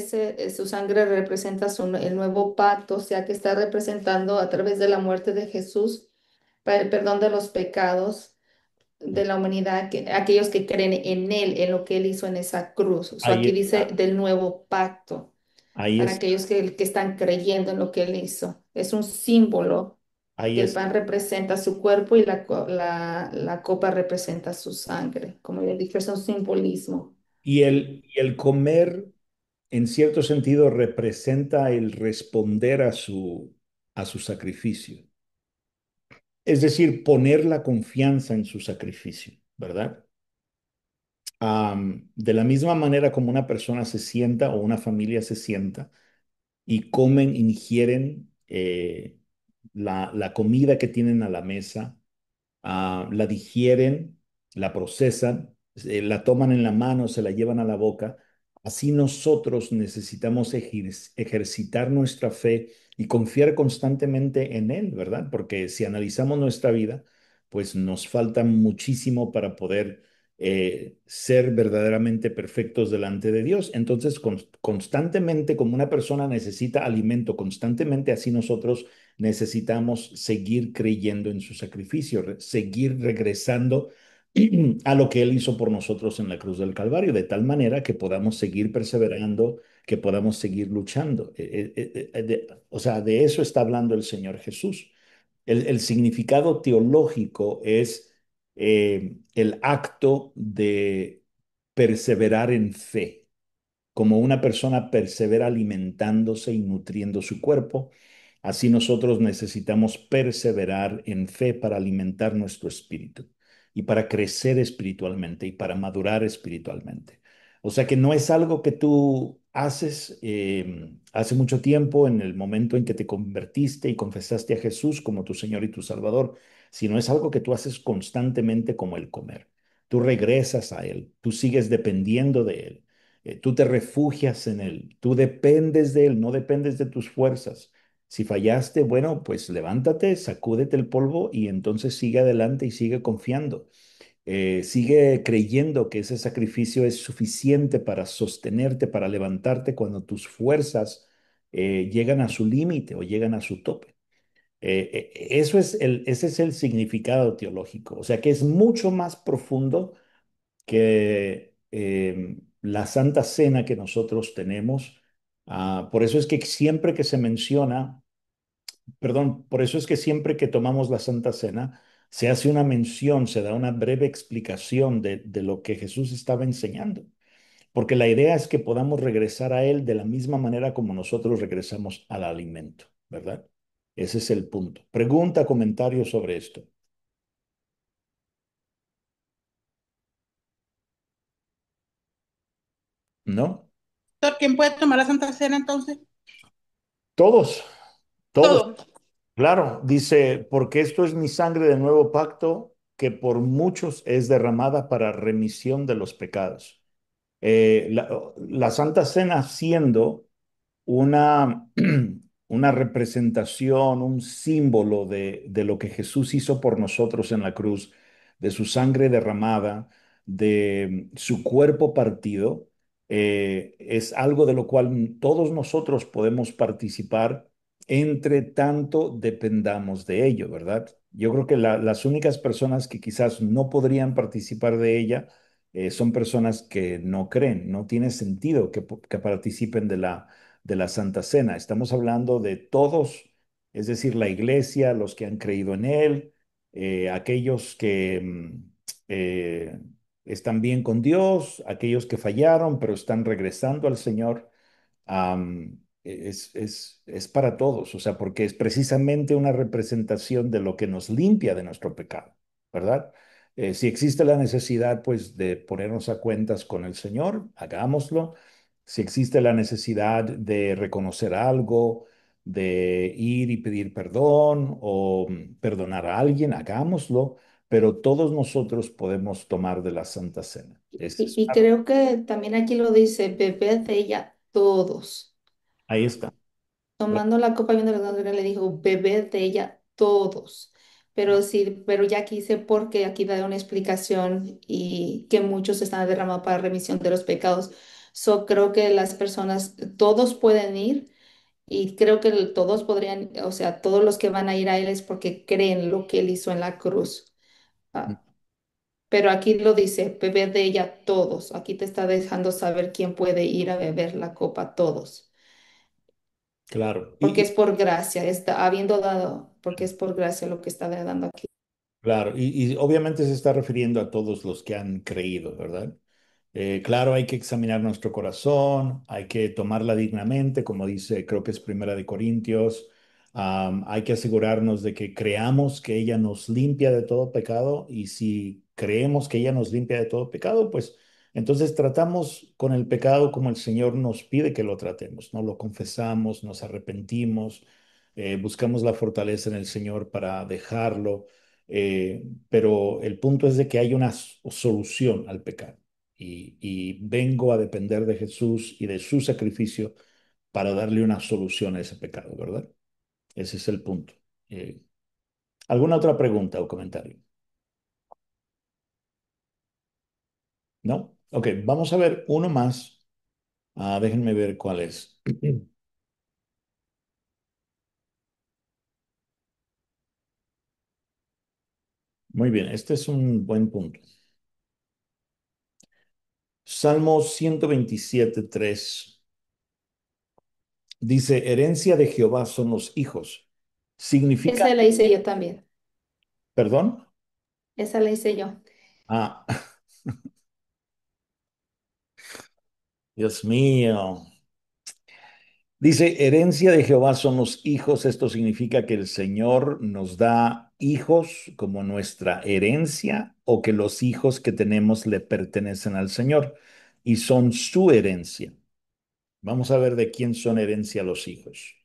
Speaker 2: su sangre representa el nuevo pacto, o sea que está representando a través de la muerte de Jesús para el perdón de los pecados de la humanidad, aquellos que creen en Él, en lo que Él hizo en esa cruz. O sea,
Speaker 1: ahí
Speaker 2: aquí dice
Speaker 1: está,
Speaker 2: del nuevo pacto,
Speaker 1: ahí
Speaker 2: para
Speaker 1: es,
Speaker 2: aquellos que están creyendo en lo que Él hizo. Es un símbolo
Speaker 1: ahí
Speaker 2: que el
Speaker 1: es.
Speaker 2: pan representa su cuerpo y la copa representa su sangre. Como ya dije, es un simbolismo.
Speaker 1: Y el comer, en cierto sentido, representa el responder a su sacrificio. Es decir, poner la confianza en su sacrificio, ¿verdad? De la misma manera como una persona se sienta o una familia se sienta y comen, ingieren la comida que tienen a la mesa, la digieren, la procesan, la toman en la mano, se la llevan a la boca. Así nosotros necesitamos ejercitar nuestra fe y confiar constantemente en Él, ¿verdad? Porque si analizamos nuestra vida, pues nos falta muchísimo para poder ser verdaderamente perfectos delante de Dios. Entonces, constantemente, como una persona necesita alimento, constantemente así nosotros necesitamos seguir creyendo en su sacrificio, seguir regresando a lo que Él hizo por nosotros en la cruz del Calvario, de tal manera que podamos seguir perseverando, que podamos seguir luchando. O sea, de eso está hablando el Señor Jesús. El significado teológico es el acto de perseverar en fe, como una persona persevera alimentándose y nutriendo su cuerpo. Así nosotros necesitamos perseverar en fe para alimentar nuestro espíritu y para crecer espiritualmente y para madurar espiritualmente. O sea que no es algo que tú haces hace mucho tiempo, en el momento en que te convertiste y confesaste a Jesús como tu Señor y tu Salvador, sino es algo que tú haces constantemente como el comer. Tú regresas a Él, tú sigues dependiendo de Él, tú te refugias en Él, tú dependes de Él, no dependes de tus fuerzas. Si fallaste, bueno, pues levántate, sacúdete el polvo y entonces sigue adelante y sigue confiando. Sigue creyendo que ese sacrificio es suficiente para sostenerte, para levantarte cuando tus fuerzas llegan a su límite o llegan a su tope. Ese es el significado teológico. O sea que es mucho más profundo que la Santa Cena que nosotros tenemos. Por eso es que siempre que se menciona, perdón, por eso es que siempre que tomamos la Santa Cena, se hace una mención, se da una breve explicación de lo que Jesús estaba enseñando. Porque la idea es que podamos regresar a Él de la misma manera como nosotros regresamos al alimento, ¿verdad? Ese es el punto. Pregunta, comentario sobre esto, ¿no?
Speaker 3: Doctor, ¿quién puede tomar la Santa Cena entonces?
Speaker 1: Todos, todos.
Speaker 3: Todo.
Speaker 1: Claro, dice, porque esto es mi sangre del nuevo pacto, que por muchos es derramada para remisión de los pecados. La Santa Cena siendo una, una representación, un símbolo de lo que Jesús hizo por nosotros en la cruz, de su sangre derramada, de su cuerpo partido, es algo de lo cual todos nosotros podemos participar entre tanto dependamos de ello, ¿verdad? Yo creo que las únicas personas que quizás no podrían participar de ella son personas que no creen, no tiene sentido que participen de la Santa Cena. Estamos hablando de todos, es decir, la iglesia, los que han creído en Él, aquellos que eh, están bien con Dios, aquellos que fallaron, pero están regresando al Señor. Es para todos, o sea, porque es precisamente una representación de lo que nos limpia de nuestro pecado, ¿verdad? Si existe la necesidad, pues, de ponernos a cuentas con el Señor, hagámoslo. Si existe la necesidad de reconocer algo, de ir y pedir perdón o perdonar a alguien, hagámoslo, pero todos nosotros podemos tomar de la Santa Cena.
Speaker 2: Y creo que también aquí lo dice, bebed de ella todos.
Speaker 1: Ahí está.
Speaker 2: Tomando la copa viendo la sangre, le dijo, bebed de ella todos. Pero sí, pero ya aquí dice porque aquí da una explicación y que muchos están derramados para remisión de los pecados. So, creo que las personas, todos pueden ir y creo que todos podrían, o sea, todos los que van a ir a él es porque creen lo que él hizo en la cruz. Ah, pero aquí lo dice, beber de ella todos. Aquí te está dejando saber quién puede ir a beber la copa todos.
Speaker 1: Claro.
Speaker 2: Porque es por gracia, está habiendo dado, porque es por gracia lo que está dando aquí.
Speaker 1: Claro, y obviamente se está refiriendo a todos los que han creído, ¿verdad? Claro, hay que examinar nuestro corazón, hay que tomarla dignamente, como dice, creo que es Primera de Corintios. Hay que asegurarnos de que creamos que ella nos limpia de todo pecado, y si creemos que ella nos limpia de todo pecado, pues entonces tratamos con el pecado como el Señor nos pide que lo tratemos, ¿no? Lo confesamos, nos arrepentimos, buscamos la fortaleza en el Señor para dejarlo. Pero el punto es de que hay una solución al pecado, y vengo a depender de Jesús y de su sacrificio para darle una solución a ese pecado, ¿verdad? Ese es el punto. Eh, ¿Alguna otra pregunta o comentario? ¿No? Ok, vamos a ver uno más. Déjenme ver cuál es. Muy bien, este es un buen punto. Salmo 127:3 dice, herencia de Jehová son los hijos. Significa,
Speaker 2: Esa la hice yo también.
Speaker 1: perdón.
Speaker 2: Esa la hice yo.
Speaker 1: Ah, Dios mío. Dice, herencia de Jehová son los hijos. Esto significa que el Señor nos da hijos como nuestra herencia o que los hijos que tenemos le pertenecen al Señor y son su herencia. Vamos a ver de quién son herencia los hijos.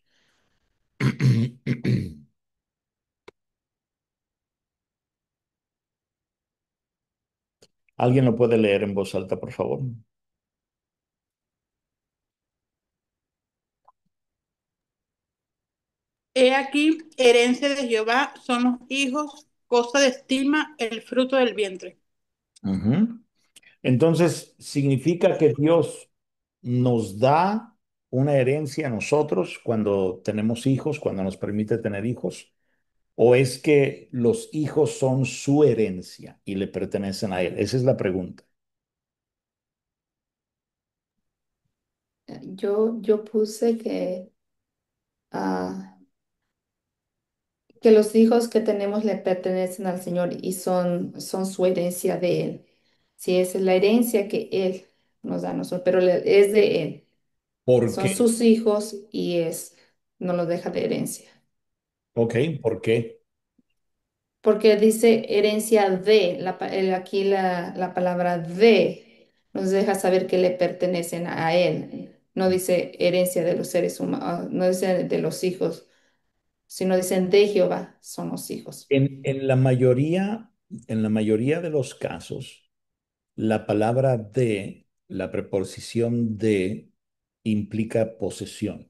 Speaker 1: ¿Alguien lo puede leer en voz alta, por favor?
Speaker 3: He aquí, herencia de Jehová son los hijos, cosa de estima, el fruto del vientre.
Speaker 1: Ujú. Entonces, significa que Dios nos da una herencia a nosotros cuando tenemos hijos, cuando nos permite tener hijos, o es que los hijos son su herencia y le pertenecen a Él. Esa es la pregunta.
Speaker 2: Yo puse ah, que los hijos que tenemos le pertenecen al Señor y son su herencia de Él. Sí, esa es la herencia que Él nos da a nosotros, pero es de Él.
Speaker 1: ¿Por
Speaker 2: Son
Speaker 1: qué?
Speaker 2: sus hijos y no los deja de herencia.
Speaker 1: Ok, ¿por qué?
Speaker 2: Porque dice herencia de, aquí la palabra de nos deja saber que le pertenecen a Él. No dice herencia de los seres humanos, no dice de los hijos, sino dicen de Jehová son los hijos.
Speaker 1: En la mayoría de los casos, la palabra de, la preposición de, implica posesión.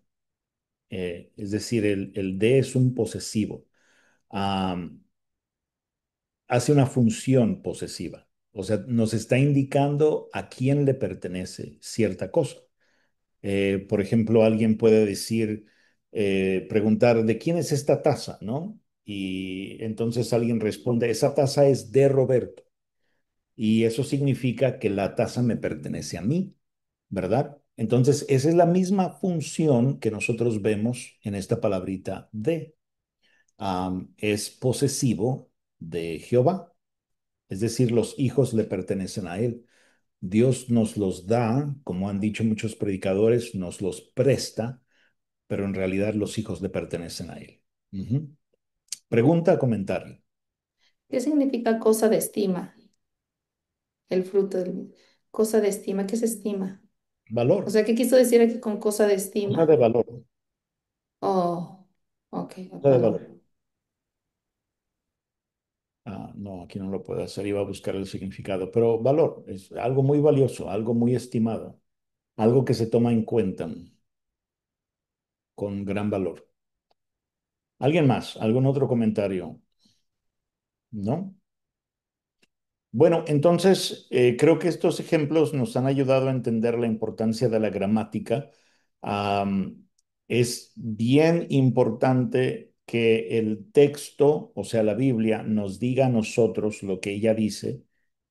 Speaker 1: Es decir, el de es un posesivo. Am, Hace una función posesiva. O sea, nos está indicando a quién le pertenece cierta cosa. Por ejemplo, alguien puede decir, preguntar, ¿de quién es esta taza? ¿No? Y entonces alguien responde, esa taza es de Roberto. Y eso significa que la taza me pertenece a mí, ¿verdad? Entonces, esa es la misma función que nosotros vemos en esta palabrita de. Es posesivo de Jehová, es decir, los hijos le pertenecen a él. Dios nos los da, como han dicho muchos predicadores, nos los presta, pero en realidad los hijos le pertenecen a él. Ujú. Pregunta, comentario.
Speaker 2: ¿Qué significa cosa de estima? El fruto del cosa de estima, ¿qué se estima? O
Speaker 1: Valor,
Speaker 2: sea, ¿qué quiso decir aquí con cosa de
Speaker 1: cosa de
Speaker 2: estima?
Speaker 1: valor,
Speaker 2: Oh, ok,
Speaker 1: cosa de
Speaker 2: valor.
Speaker 1: valor. No, aquí no lo puedo hacer, iba a buscar el significado, pero valor es algo muy valioso, algo muy estimado, algo que se toma en cuenta con gran valor. ¿Alguien más? ¿Algún otro comentario? ¿No? Bueno, entonces creo que estos ejemplos nos han ayudado a entender la importancia de la gramática. Am, es bien importante que el texto, o sea, la Biblia, nos diga a nosotros lo que ella dice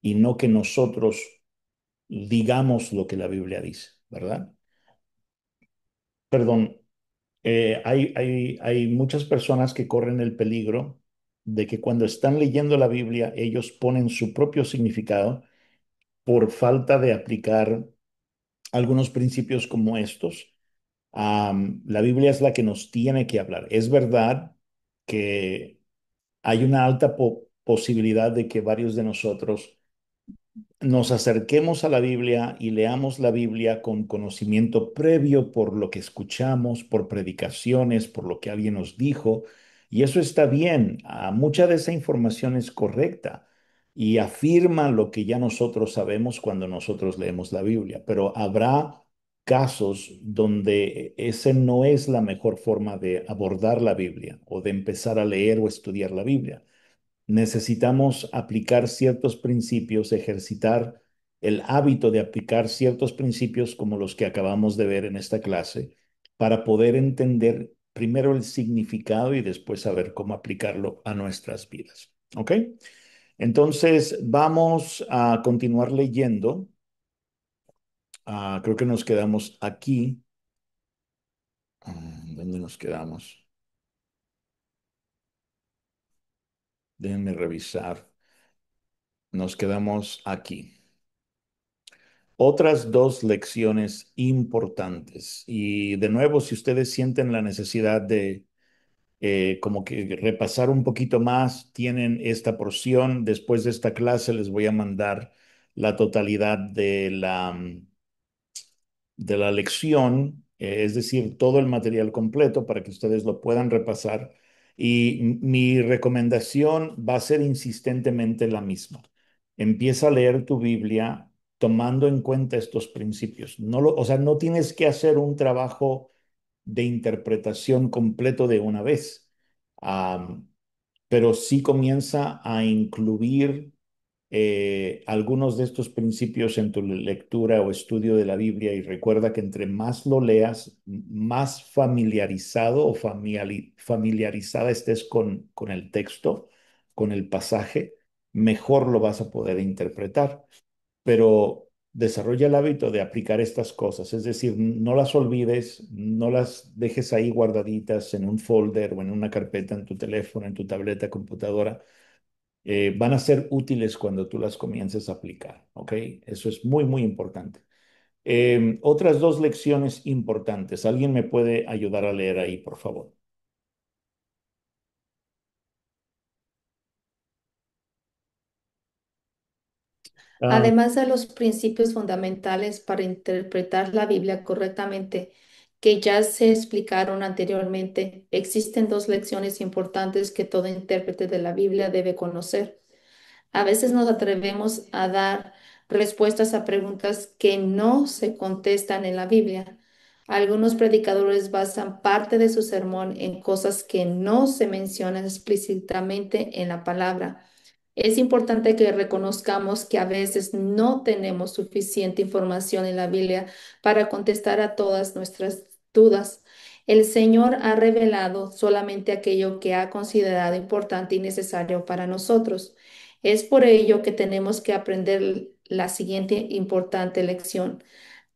Speaker 1: y no que nosotros digamos lo que la Biblia dice, ¿verdad? Perdón, hay muchas personas que corren el peligro de que cuando están leyendo la Biblia, ellos ponen su propio significado por falta de aplicar algunos principios como estos. La Biblia es la que nos tiene que hablar. Es verdad que hay una alta posibilidad de que varios de nosotros nos acerquemos a la Biblia y leamos la Biblia con conocimiento previo por lo que escuchamos, por predicaciones, por lo que alguien nos dijo. Y eso está bien. Mucha de esa información es correcta y afirma lo que ya nosotros sabemos cuando nosotros leemos la Biblia. Pero habrá casos donde ese no es la mejor forma de abordar la Biblia o de empezar a leer o estudiar la Biblia. Necesitamos aplicar ciertos principios, ejercitar el hábito de aplicar ciertos principios como los que acabamos de ver en esta clase, para poder entender primero el significado y después saber cómo aplicarlo a nuestras vidas. ¿Ok? Entonces, vamos a continuar leyendo Creo que nos quedamos aquí. ¿Dónde nos quedamos? Déjenme revisar. Nos quedamos aquí. Otras dos lecciones importantes. Y de nuevo, si ustedes sienten la necesidad de como que repasar un poquito más, tienen esta porción. Después de esta clase les voy a mandar la totalidad de la lección, es decir, todo el material completo para que ustedes lo puedan repasar. Y mi recomendación va a ser insistentemente la misma. Empieza a leer tu Biblia tomando en cuenta estos principios. O sea, no tienes que hacer un trabajo de interpretación completo de una vez. Am, pero sí comienza a incluir algunos de estos principios en tu lectura o estudio de la Biblia y recuerda que entre más lo leas, más familiarizado o familiarizada estés con el texto, con el pasaje, mejor lo vas a poder interpretar. Pero desarrolla el hábito de aplicar estas cosas, es decir, no las olvides, no las dejes ahí guardaditas en un folder o en una carpeta en tu teléfono, en tu tableta, computadora. Van a ser útiles cuando tú las comiences a aplicar, ¿ok? Eso es muy, muy importante. Otras dos lecciones importantes. ¿Alguien me puede ayudar a leer ahí, por favor? Ah,
Speaker 2: Además de los principios fundamentales para interpretar la Biblia correctamente, que ya se explicaron anteriormente, existen dos lecciones importantes que todo intérprete de la Biblia debe conocer. A veces nos atrevemos a dar respuestas a preguntas que no se contestan en la Biblia. Algunos predicadores basan parte de su sermón en cosas que no se mencionan explícitamente en la palabra. Es importante que reconozcamos que a veces no tenemos suficiente información en la Biblia para contestar a todas nuestras dudas. El Señor ha revelado solamente aquello que ha considerado importante y necesario para nosotros. Es por ello que tenemos que aprender la siguiente importante lección.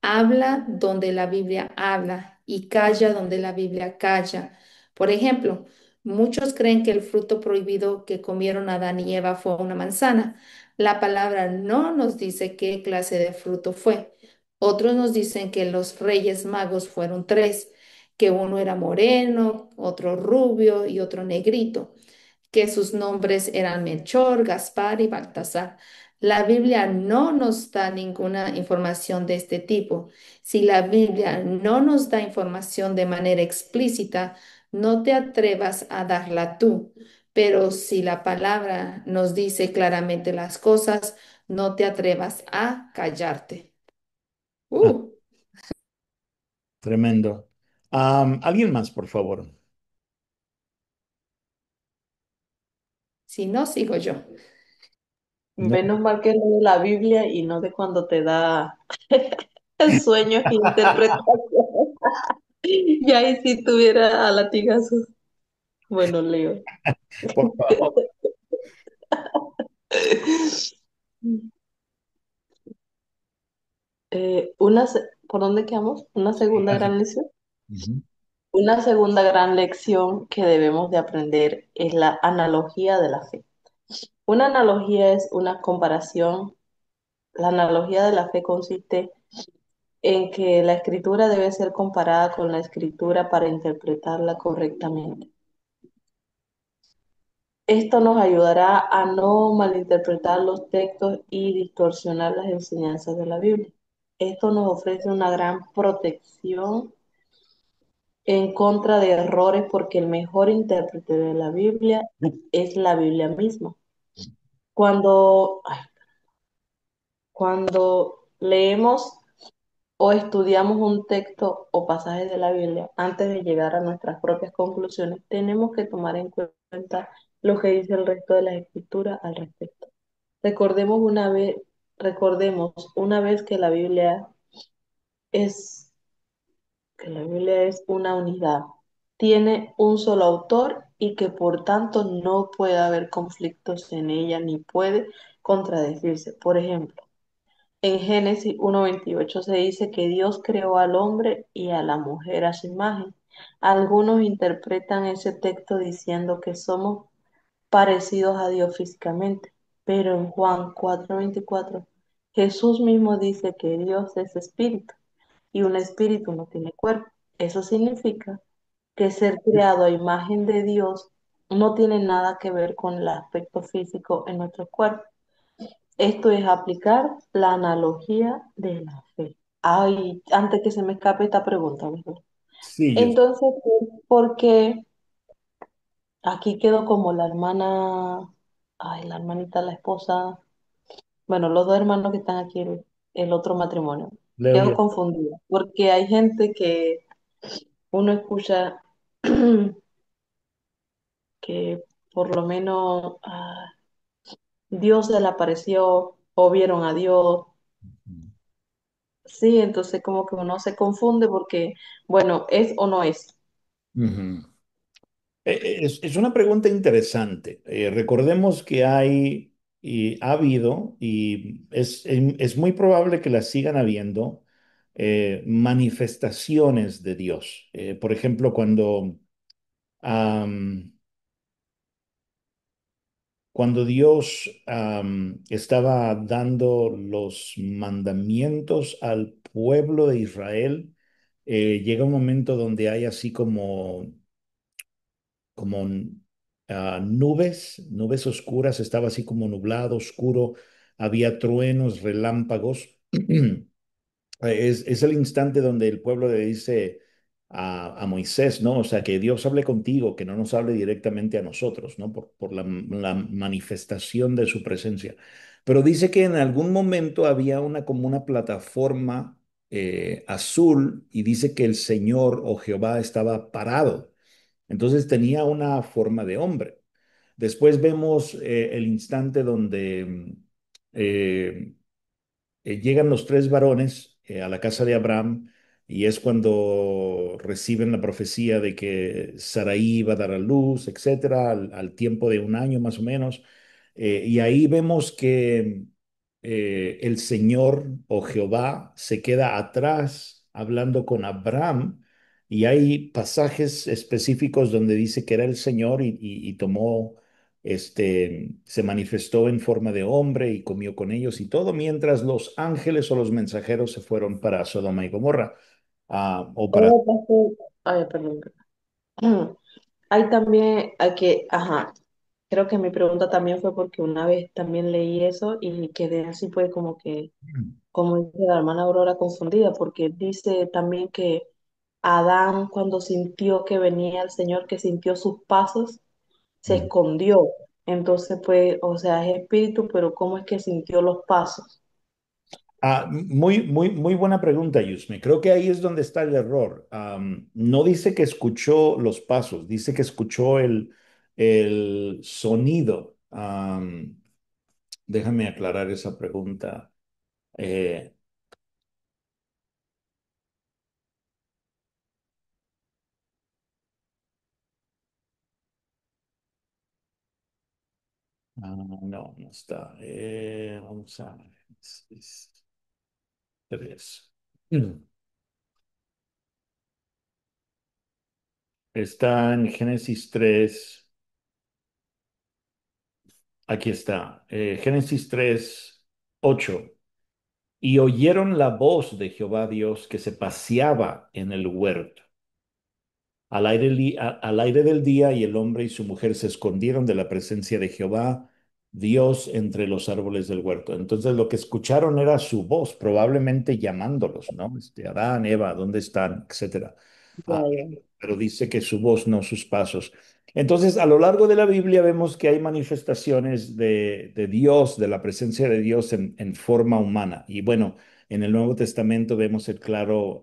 Speaker 2: Habla donde la Biblia habla y calla donde la Biblia calla. Por ejemplo, muchos creen que el fruto prohibido que comieron Adán y Eva fue una manzana. La palabra no nos dice qué clase de fruto fue. Otros nos dicen que los reyes magos fueron tres, que uno era moreno, otro rubio y otro negrito, que sus nombres eran Melchor, Gaspar y Baltasar. La Biblia no nos da ninguna información de este tipo. Si la Biblia no nos da información de manera explícita, no te atrevas a darla tú. Pero si la palabra nos dice claramente las cosas, no te atrevas a callarte.
Speaker 1: ah,
Speaker 2: Uh,
Speaker 1: tremendo. ¿Alguien más, por favor?
Speaker 2: si no, sigo yo.
Speaker 1: No.
Speaker 4: Menos mal que es lo de la Biblia y no de cuando te da sueños e interpretación. Y ahí si tuviera a latigazos. Bueno, Leo.
Speaker 1: Por favor.
Speaker 4: ¿Por dónde quedamos? Una segunda gran lección.
Speaker 1: Ujú.
Speaker 4: Una segunda gran lección que debemos de aprender es la analogía de la fe. Una analogía es una comparación. La analogía de la fe consiste en que la escritura debe ser comparada con la escritura para interpretarla correctamente. Esto nos ayudará a no malinterpretar los textos y distorsionar las enseñanzas de la Biblia. Esto nos ofrece una gran protección en contra de errores porque el mejor intérprete de la Biblia es la Biblia misma. Cuando leemos o estudiamos un texto o pasaje de la Biblia, antes de llegar a nuestras propias conclusiones, tenemos que tomar en cuenta lo que dice el resto de la Escritura al respecto. Recordemos una vez, recordemos una vez es, que la Biblia es una unidad, tiene un solo autor y que por tanto no puede haber conflictos en ella ni puede contradecirse. Por ejemplo, En Génesis 1:28 se dice que Dios creó al hombre y a la mujer a su imagen. Algunos interpretan ese texto diciendo que somos parecidos a Dios físicamente, pero en Juan 4:24 Jesús mismo dice que Dios es espíritu y un espíritu no tiene cuerpo. Eso significa que ser creado a imagen de Dios no tiene nada que ver con el aspecto físico en nuestro cuerpo. Esto es aplicar la analogía de la fe. Ay, antes que se me escape esta pregunta, ¿verdad?
Speaker 1: Sí, yo.
Speaker 4: Entonces, ¿por qué aquí quedó como la hermana, ay, la hermanita, la esposa, bueno, los dos hermanos que están aquí, el otro matrimonio?
Speaker 1: Leo
Speaker 4: Quedo
Speaker 1: yo.
Speaker 4: confundida, porque hay gente que uno escucha que por lo menos Dios se le apareció o vieron a Dios. Sí, entonces como que uno se confunde porque, bueno, ¿es o no es?
Speaker 1: Ujú. Es una pregunta interesante. Recordemos que hay y ha habido y es muy probable que las sigan habiendo manifestaciones de Dios. Por ejemplo, am, cuando Dios estaba dando los mandamientos al pueblo de Israel, llega un momento donde hay así como nubes oscuras, estaba así como nublado, oscuro, había truenos, relámpagos. Es el instante donde el pueblo le dice a Moisés, ¿no? O sea, que Dios hable contigo, que no nos hable directamente a nosotros, ¿no? Por la manifestación de su presencia. Pero dice que en algún momento había como una plataforma azul y dice que el Señor o Jehová estaba parado. Entonces tenía una forma de hombre. Después vemos el instante donde eh, llegan los tres varones a la casa de Abraham y es cuando reciben la profecía de que Saraí va a dar a luz, etcétera, al tiempo de un año más o menos. Y ahí vemos que el Señor o Jehová se queda atrás hablando con Abraham y hay pasajes específicos donde dice que era el Señor y tomó se manifestó en forma de hombre y comió con ellos y todo, mientras los ángeles o los mensajeros se fueron para Sodoma y Gomorra, o para...
Speaker 4: Oh, ay, perdón. Hay también, hay que, ajá, creo que mi pregunta también fue porque una vez también leí eso y quedé así pues como que, como dice la hermana Aurora, confundida, porque dice también que Adán cuando sintió que venía el Señor, que sintió sus pasos, se escondió. Entonces pues, o sea, es espíritu, pero ¿cómo es que sintió los pasos?
Speaker 1: Muy buena pregunta, Yusme. Creo que ahí es donde está el error. No dice que escuchó los pasos, dice que escuchó el sonido. Déjame aclarar esa pregunta. Eh, no, no está. Vamos a ver. Tres. Está en Génesis 3. Aquí está. Génesis 3, 8. Y oyeron la voz de Jehová Dios que se paseaba en el huerto al aire del día, y el hombre y su mujer se escondieron de la presencia de Jehová Dios entre los árboles del huerto. Entonces lo que escucharon era su voz, probablemente llamándolos, ¿no? Adán, Eva, ¿dónde están? Etcétera.
Speaker 4: Ya,
Speaker 1: Ah,
Speaker 4: ya.
Speaker 1: pero dice que su voz, no sus pasos. Entonces, a lo largo de la Biblia vemos que hay manifestaciones de Dios, de la presencia de Dios en forma humana. Y bueno, en el Nuevo Testamento vemos el claro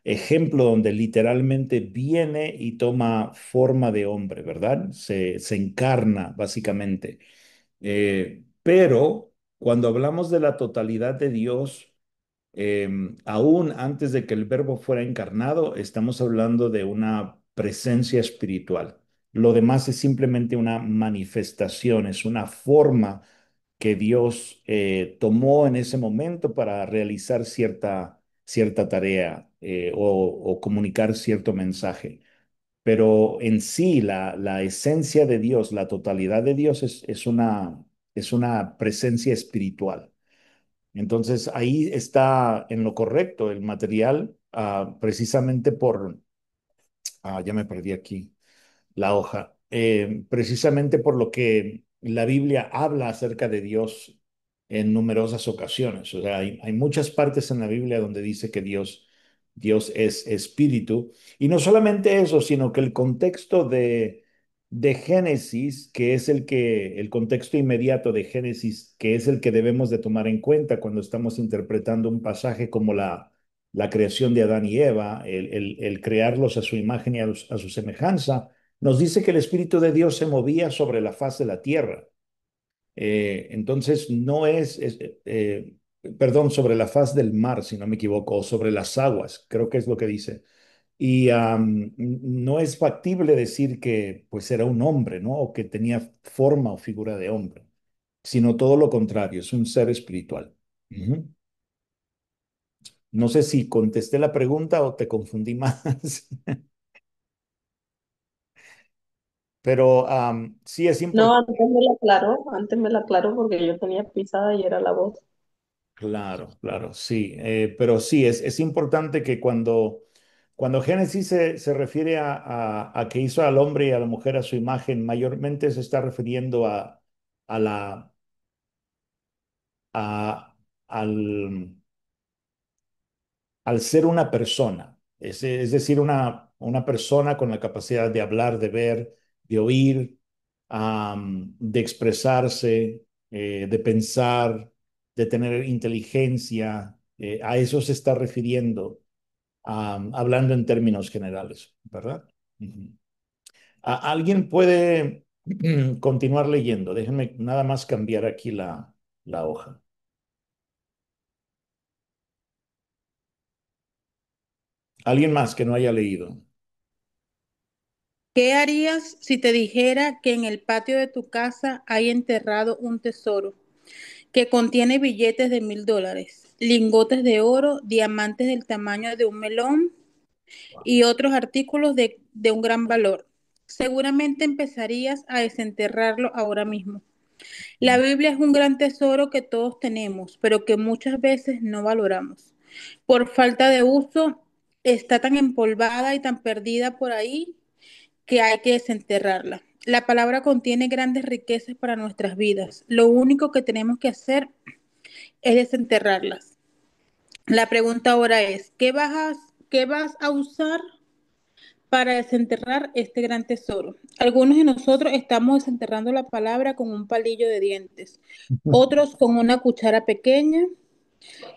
Speaker 1: ejemplo donde literalmente viene y toma forma de hombre, ¿verdad? Se encarna, básicamente. Pero cuando hablamos de la totalidad de Dios, aún antes de que el verbo fuera encarnado, estamos hablando de una presencia espiritual. Lo demás es simplemente una manifestación, es una forma que Dios tomó en ese momento para realizar cierta tarea o comunicar cierto mensaje. Pero en sí, la esencia de Dios, la totalidad de Dios es una presencia espiritual. Entonces ahí está en lo correcto el material, precisamente ya me perdí aquí la hoja, precisamente por lo que la Biblia habla acerca de Dios en numerosas ocasiones. O sea, hay muchas partes en la Biblia donde dice que Dios es espíritu. Y no solamente eso, sino que el contexto de Génesis, que es el contexto inmediato de Génesis, que es el que debemos de tomar en cuenta cuando estamos interpretando un pasaje como la creación de Adán y Eva, el crearlos a su imagen y a su semejanza, nos dice que el Espíritu de Dios se movía sobre la faz de la tierra. Entonces, no perdón, sobre la faz del mar, si no me equivoco, o sobre las aguas, creo que es lo que dice. Y no es factible decir que pues era un hombre, ¿no? O que tenía forma o figura de hombre, sino todo lo contrario, es un ser espiritual. Ujú. No sé si contesté la pregunta o te confundí más, pero sí es
Speaker 4: No,
Speaker 1: importante.
Speaker 4: antes me la aclaró porque yo tenía pisada y era la voz.
Speaker 1: Claro, claro, sí. Pero sí, es importante que cuando Génesis se refiere a que hizo al hombre y a la mujer a su imagen, mayormente se está refiriendo a la, a, al, al ser una persona, es decir, una persona con la capacidad de hablar, de ver, de oír, de expresarse, de pensar, de tener inteligencia. A eso se está refiriendo, hablando en términos generales, ¿verdad? Ujú. ¿Alguien puede continuar leyendo? Déjenme nada más cambiar aquí la hoja. ¿Alguien más que no haya leído?
Speaker 3: ¿Qué harías si te dijera que en el patio de tu casa hay enterrado un tesoro que contiene billetes de $1,000, lingotes de oro, diamantes del tamaño de un melón y otros artículos de un gran valor? Seguramente empezarías a desenterrarlo ahora mismo. La Biblia es un gran tesoro que todos tenemos, pero que muchas veces no valoramos. Por falta de uso, está tan empolvada y tan perdida por ahí que hay que desenterrarla. La palabra contiene grandes riquezas para nuestras vidas. Lo único que tenemos que hacer es desenterrarlas. La pregunta ahora es, qué vas a usar para desenterrar este gran tesoro? Algunos de nosotros estamos desenterrando la palabra con un palillo de dientes, otros con una cuchara pequeña.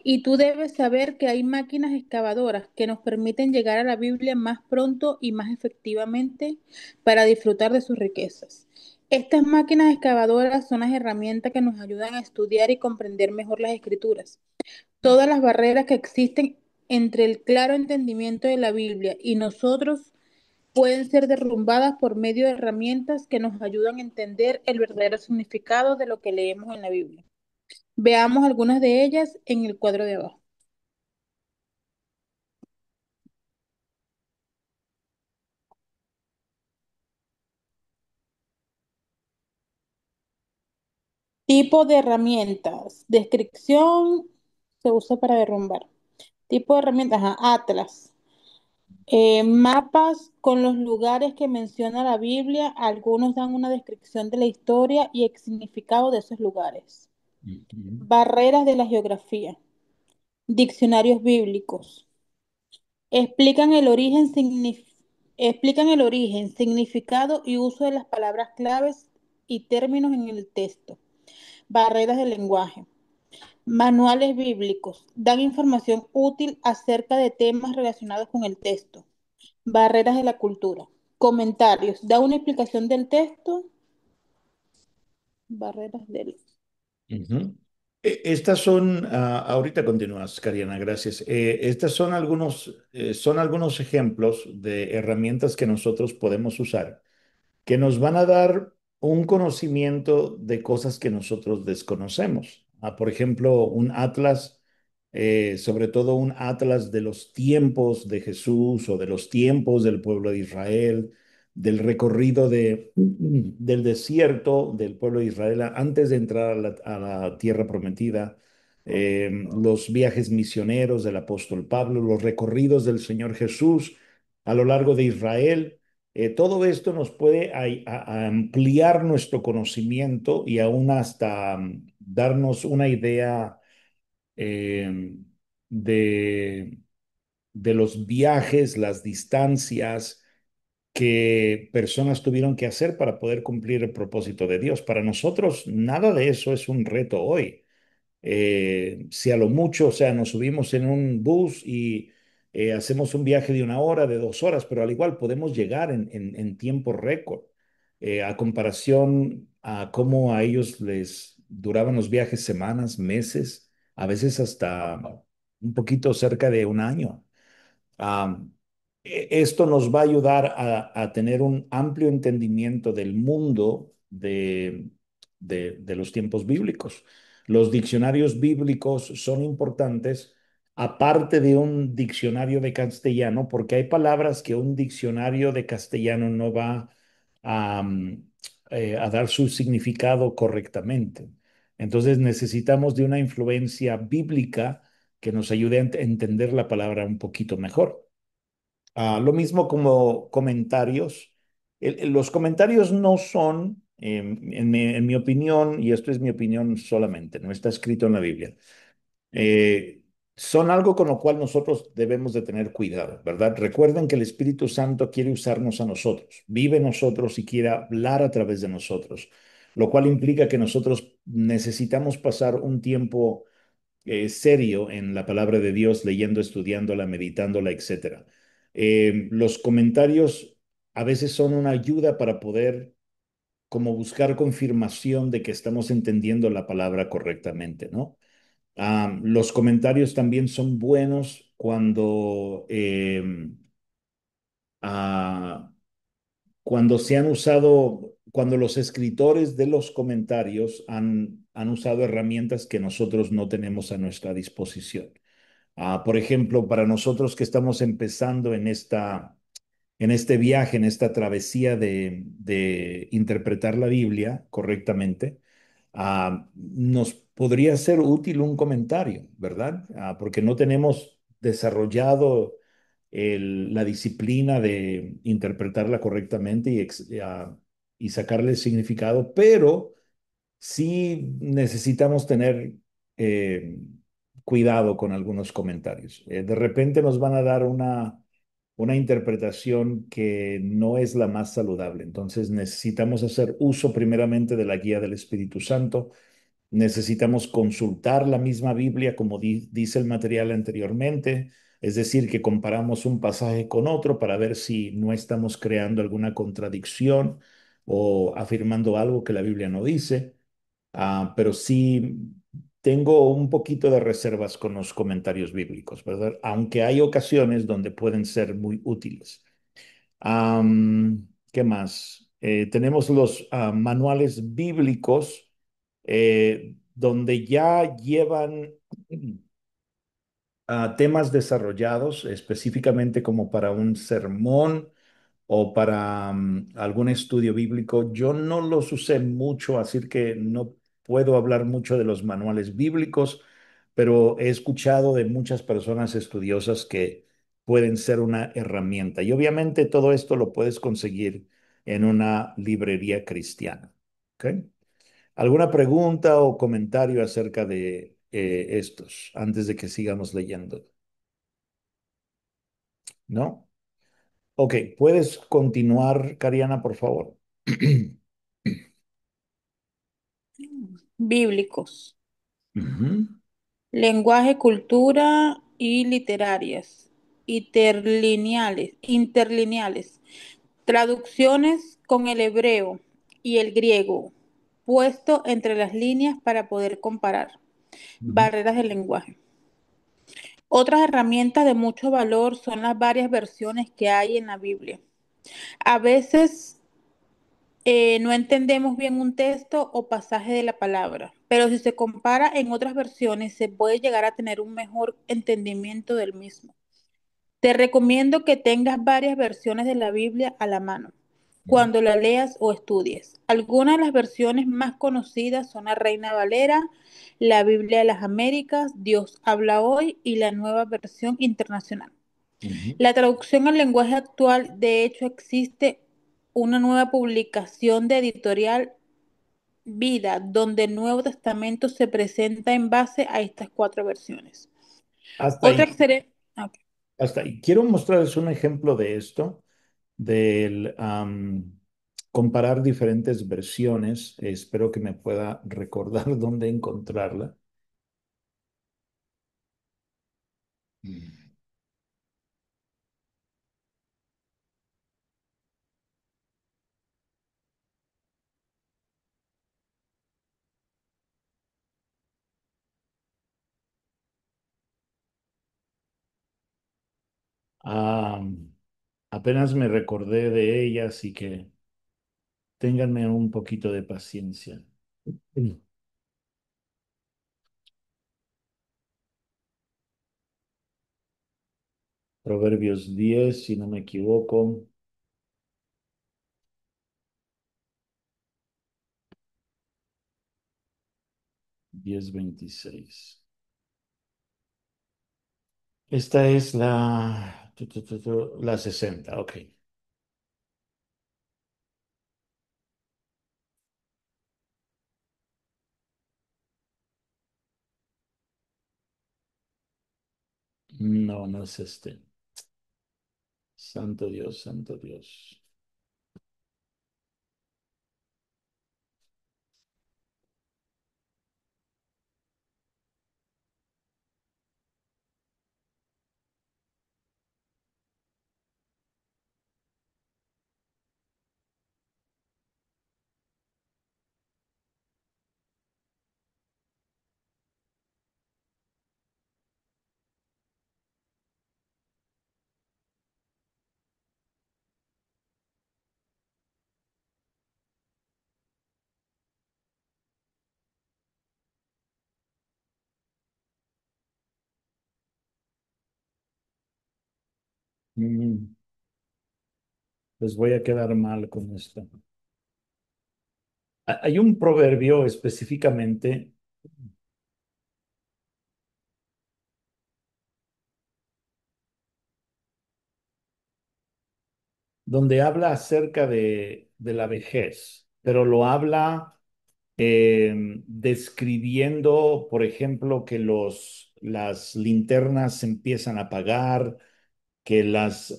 Speaker 3: Y tú debes saber que hay máquinas excavadoras que nos permiten llegar a la Biblia más pronto y más efectivamente para disfrutar de sus riquezas. Estas máquinas excavadoras son las herramientas que nos ayudan a estudiar y comprender mejor las escrituras. Todas las barreras que existen entre el claro entendimiento de la Biblia y nosotros pueden ser derrumbadas por medio de herramientas que nos ayudan a entender el verdadero significado de lo que leemos en la Biblia. Veamos algunas de ellas en el cuadro de abajo. Tipo de herramientas. Descripción se usa para derrumbar. Tipo de herramientas, ajá, atlas. Mapas con los lugares que menciona la Biblia. Algunos dan una descripción de la historia y el significado de esos lugares.
Speaker 1: Ujú.
Speaker 3: Barreras de la geografía. Diccionarios bíblicos. Explican el origen, explican el origen, significado y uso de las palabras claves y términos en el texto. Barreras del lenguaje. Manuales bíblicos. Dan información útil acerca de temas relacionados con el texto. Barreras de la cultura. Comentarios. Da una explicación del texto. Barreras del...
Speaker 1: Ujú. Estas son, ahorita continúas, Cariana, gracias. Estas son algunos ejemplos de herramientas que nosotros podemos usar, que nos van a dar un conocimiento de cosas que nosotros desconocemos. Por ejemplo, un atlas, sobre todo un atlas de los tiempos de Jesús o de los tiempos del pueblo de Israel, del recorrido del desierto del pueblo de Israel antes de entrar a la tierra prometida, los viajes misioneros del apóstol Pablo, los recorridos del Señor Jesús a lo largo de Israel. Todo esto nos puede a ampliar nuestro conocimiento y aún hasta darnos una idea eh, de, de los viajes, las distancias que personas tuvieron que hacer para poder cumplir el propósito de Dios. Para nosotros, nada de eso es un reto hoy. Si a lo mucho, o sea, nos subimos en un bus y hacemos un viaje de 1 hora, de 2 horas, pero al igual podemos llegar en tiempo récord. A comparación a cómo a ellos les duraban los viajes semanas, meses, a veces hasta un poquito cerca de un año. Am, Esto nos va a ayudar a tener un amplio entendimiento del mundo de los tiempos bíblicos. Los diccionarios bíblicos son importantes, aparte de un diccionario de castellano, porque hay palabras que un diccionario de castellano no va a, a dar su significado correctamente. Entonces necesitamos de una influencia bíblica que nos ayude a entender la palabra un poquito mejor. Lo mismo como comentarios. Los comentarios no son, en mi opinión, y esto es mi opinión solamente, no está escrito en la Biblia, eh, son algo con lo cual nosotros debemos de tener cuidado, ¿verdad? Recuerden que el Espíritu Santo quiere usarnos a nosotros, vive en nosotros y quiere hablar a través de nosotros, lo cual implica que nosotros necesitamos pasar un tiempo serio en la palabra de Dios, leyendo, estudiándola, meditándola, etcétera. Los comentarios a veces son una ayuda para poder como buscar confirmación de que estamos entendiendo la palabra correctamente, ¿no? Los comentarios también son buenos ah, cuando se han usado, cuando los escritores de los comentarios han usado herramientas que nosotros no tenemos a nuestra disposición. Por ejemplo, para nosotros que estamos empezando en este viaje, en esta travesía de interpretar la Biblia correctamente, nos podría ser útil un comentario, ¿verdad? Porque no tenemos desarrollado la disciplina de interpretarla correctamente y sacarle el significado, pero sí necesitamos tener eh, cuidado con algunos comentarios. De repente nos van a dar una interpretación que no es la más saludable. Entonces necesitamos hacer uso primeramente de la guía del Espíritu Santo. Necesitamos consultar la misma Biblia como dice el material anteriormente, es decir, que comparamos un pasaje con otro para ver si no estamos creando alguna contradicción o afirmando algo que la Biblia no dice. Pero sí tengo un poquito de reservas con los comentarios bíblicos, ¿verdad? Aunque hay ocasiones donde pueden ser muy útiles. ¿Qué más? Tenemos los manuales bíblicos donde ya llevan temas desarrollados específicamente como para un sermón o para algún estudio bíblico. Yo no los usé mucho, así que no puedo hablar mucho de los manuales bíblicos, pero he escuchado de muchas personas estudiosas que pueden ser una herramienta. Y obviamente todo esto lo puedes conseguir en una librería cristiana. ¿Ok? ¿Alguna pregunta o comentario acerca de estos antes de que sigamos leyendo? ¿No? Ok, puedes continuar, Cariana, por favor.
Speaker 3: Bíblicos.
Speaker 1: Ujú,
Speaker 3: Lenguaje, cultura y literarias. Interlineales. Traducciones con el hebreo y el griego, puesto entre las líneas para poder comparar.
Speaker 1: ujú,
Speaker 3: Barreras del lenguaje. Otras herramientas de mucho valor son las varias versiones que hay en la Biblia. A veces no entendemos bien un texto o pasaje de la palabra, pero si se compara en otras versiones se puede llegar a tener un mejor entendimiento del mismo. Te recomiendo que tengas varias versiones de la Biblia a la mano cuando la leas o estudies. Algunas de las versiones más conocidas son la Reina Valera, la Biblia de las Américas, Dios habla hoy y la nueva versión internacional.
Speaker 1: Ujú.
Speaker 3: La traducción al lenguaje actual, de hecho, existe una nueva publicación de editorial Vida, donde el Nuevo Testamento se presenta en base a estas cuatro versiones.
Speaker 1: Hasta
Speaker 3: Otra
Speaker 1: ahí,
Speaker 3: excelente...
Speaker 1: hasta ahí. Quiero mostrarles un ejemplo de esto, del comparar diferentes versiones. Espero que me pueda recordar dónde encontrarla. Mm. Ah, apenas me recordé de ella, así que ténganme un poquito de paciencia. Mm. Proverbios 10, si no me equivoco, 10:26. Esta es la 60, ok. No, no es este. Santo Dios, santo Dios. Mm, Les voy a quedar mal con esto. Hay un proverbio específicamente donde habla acerca de la vejez, pero lo habla describiendo, por ejemplo, que las linternas se empiezan a apagar, que las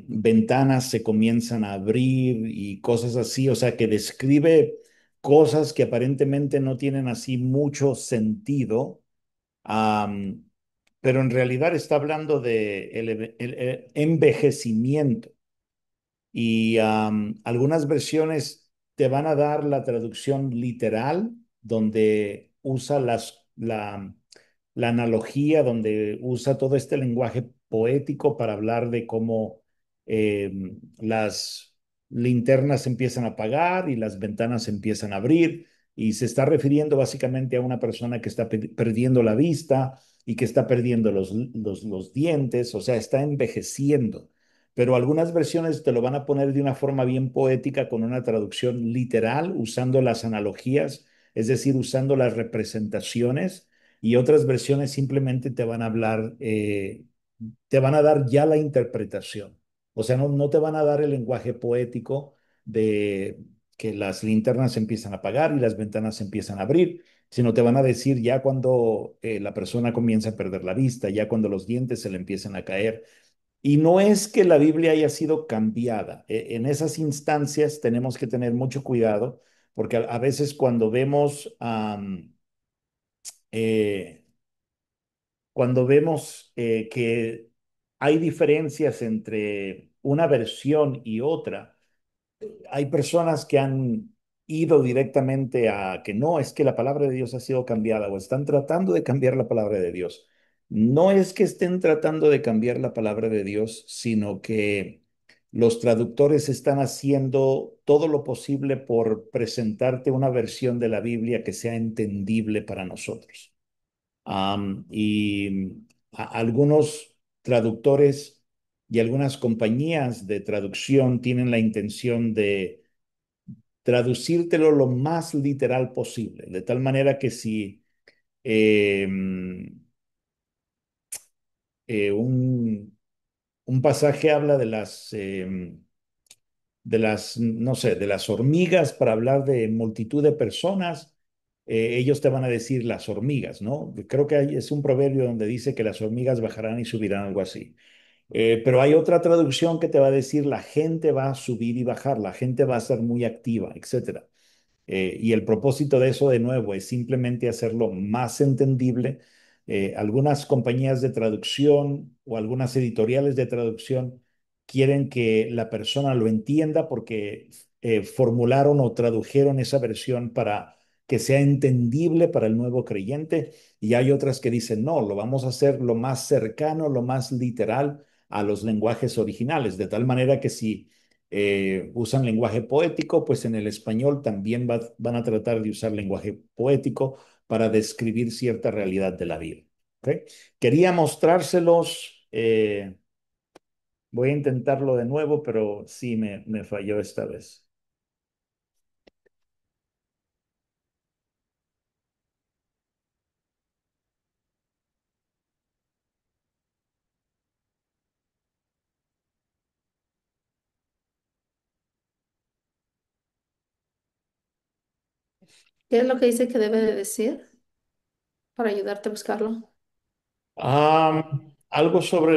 Speaker 1: ventanas se comienzan a abrir y cosas así, o sea, que describe cosas que aparentemente no tienen así mucho sentido, am, pero en realidad está hablando de el envejecimiento. Y algunas versiones te van a dar la traducción literal, donde usa la analogía, donde usa todo este lenguaje poético para hablar de cómo las linternas se empiezan a apagar y las ventanas se empiezan a abrir. Y se está refiriendo básicamente a una persona que está perdiendo la vista y que está perdiendo los dientes, o sea, está envejeciendo, pero algunas versiones te lo van a poner de una forma bien poética con una traducción literal, usando las analogías, es decir, usando las representaciones, y otras versiones simplemente te van a hablar, te van a dar ya la interpretación. O sea, no te van a dar el lenguaje poético de que las linternas se empiezan a apagar y las ventanas se empiezan a abrir, sino te van a decir ya cuando la persona comienza a perder la vista, ya cuando los dientes se le empiezan a caer, y no es que la Biblia haya sido cambiada. En esas instancias tenemos que tener mucho cuidado, porque a veces eh, cuando vemos que hay diferencias entre una versión y otra, hay personas que han ido directamente a que no, es que la palabra de Dios ha sido cambiada o están tratando de cambiar la palabra de Dios. No es que estén tratando de cambiar la palabra de Dios, sino que los traductores están haciendo todo lo posible por presentarte una versión de la Biblia que sea entendible para nosotros. Algunos traductores y algunas compañías de traducción tienen la intención de traducírtelo lo más literal posible, de tal manera que si eh, un pasaje habla no sé, de las hormigas para hablar de multitud de personas, ellos te van a decir las hormigas, ¿no? Creo que es un proverbio donde dice que las hormigas bajarán y subirán, algo así. Pero hay otra traducción que te va a decir la gente va a subir y bajar, la gente va a ser muy activa, etcétera. Y el propósito de eso, de nuevo, es simplemente hacerlo más entendible. Algunas compañías de traducción o algunas editoriales de traducción quieren que la persona lo entienda porque formularon o tradujeron esa versión para que sea entendible para el nuevo creyente. Y hay otras que dicen, no, lo vamos a hacer lo más cercano, lo más literal a los lenguajes originales, de tal manera que si usan lenguaje poético, pues en el español también van a tratar de usar lenguaje poético para describir cierta realidad de la vida. ¿Ok? Quería mostrárselos, voy a intentarlo de nuevo, pero sí me falló esta vez.
Speaker 2: ¿Qué es lo que dice que debe de decir para ayudarte a buscarlo?
Speaker 1: Algo sobre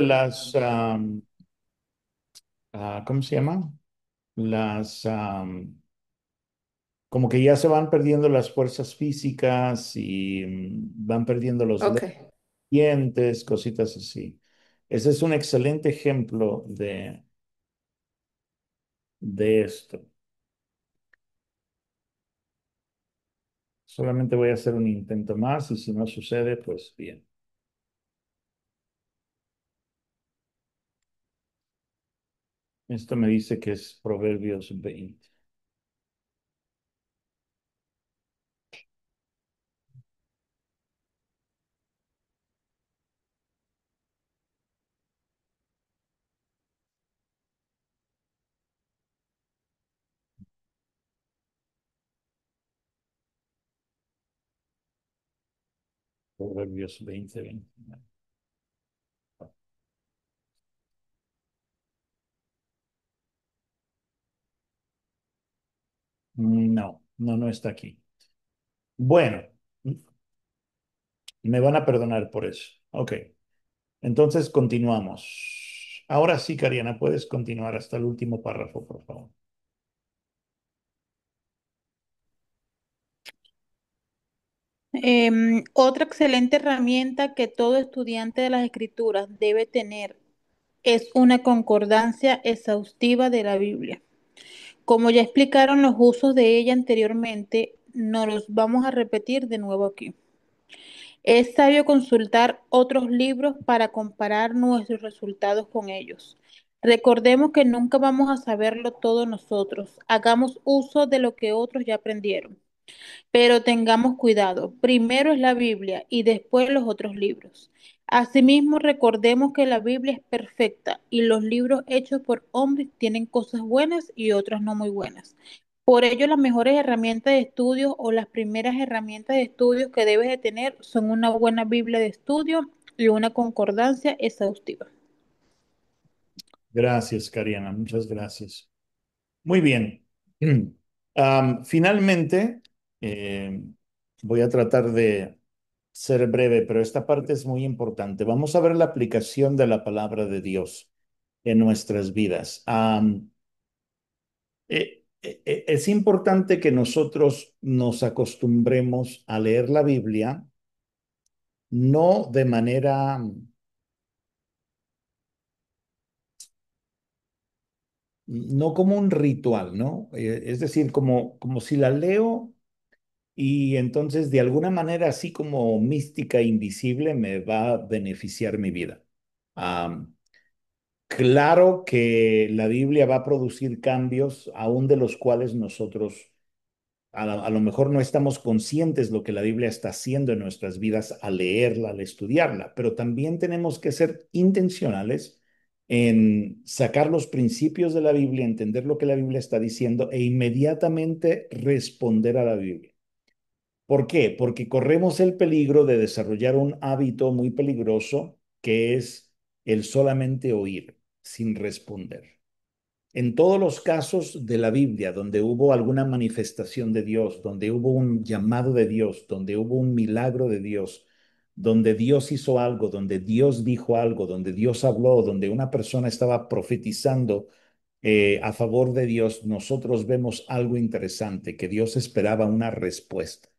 Speaker 1: ¿cómo se llama? Las, como que ya se van perdiendo las fuerzas físicas y van perdiendo los
Speaker 2: Ok.
Speaker 1: dientes, cositas así. Ese es un excelente ejemplo de esto. Solamente voy a hacer un intento más y si no sucede, pues bien. Esto me dice que es Proverbios 20. Proverbios 20. No, no está aquí. Bueno, me van a perdonar por eso. Ok, entonces continuamos. Ahora sí, Cariana, puedes continuar hasta el último párrafo, por favor.
Speaker 3: Otra excelente herramienta que todo estudiante de las escrituras debe tener es una concordancia exhaustiva de la Biblia. Como ya explicaron los usos de ella anteriormente, no los vamos a repetir de nuevo aquí. Es sabio consultar otros libros para comparar nuestros resultados con ellos. Recordemos que nunca vamos a saberlo todo nosotros. Hagamos uso de lo que otros ya aprendieron. Pero tengamos cuidado, primero es la Biblia y después los otros libros. Asimismo, recordemos que la Biblia es perfecta y los libros hechos por hombres tienen cosas buenas y otras no muy buenas. Por ello, las mejores herramientas de estudio o las primeras herramientas de estudio que debes de tener son una buena Biblia de estudio y una concordancia exhaustiva.
Speaker 1: Gracias, Cariana, muchas gracias. Muy bien. Finalmente, eh, voy a tratar de ser breve, pero esta parte es muy importante. Vamos a ver la aplicación de la palabra de Dios en nuestras vidas. Es importante que nosotros nos acostumbremos a leer la Biblia, no de manera, no como un ritual, ¿no? Es decir, como si la leo y entonces de alguna manera así como mística, invisible, me va a beneficiar mi vida. Claro que la Biblia va a producir cambios, aún de los cuales nosotros a lo mejor no estamos conscientes lo que la Biblia está haciendo en nuestras vidas al leerla, al estudiarla, pero también tenemos que ser intencionales en sacar los principios de la Biblia, entender lo que la Biblia está diciendo e inmediatamente responder a la Biblia. ¿Por qué? Porque corremos el peligro de desarrollar un hábito muy peligroso que es el solamente oír sin responder. En todos los casos de la Biblia donde hubo alguna manifestación de Dios, donde hubo un llamado de Dios, donde hubo un milagro de Dios, donde Dios hizo algo, donde Dios dijo algo, donde Dios habló, donde una persona estaba profetizando a favor de Dios, nosotros vemos algo interesante, que Dios esperaba una respuesta.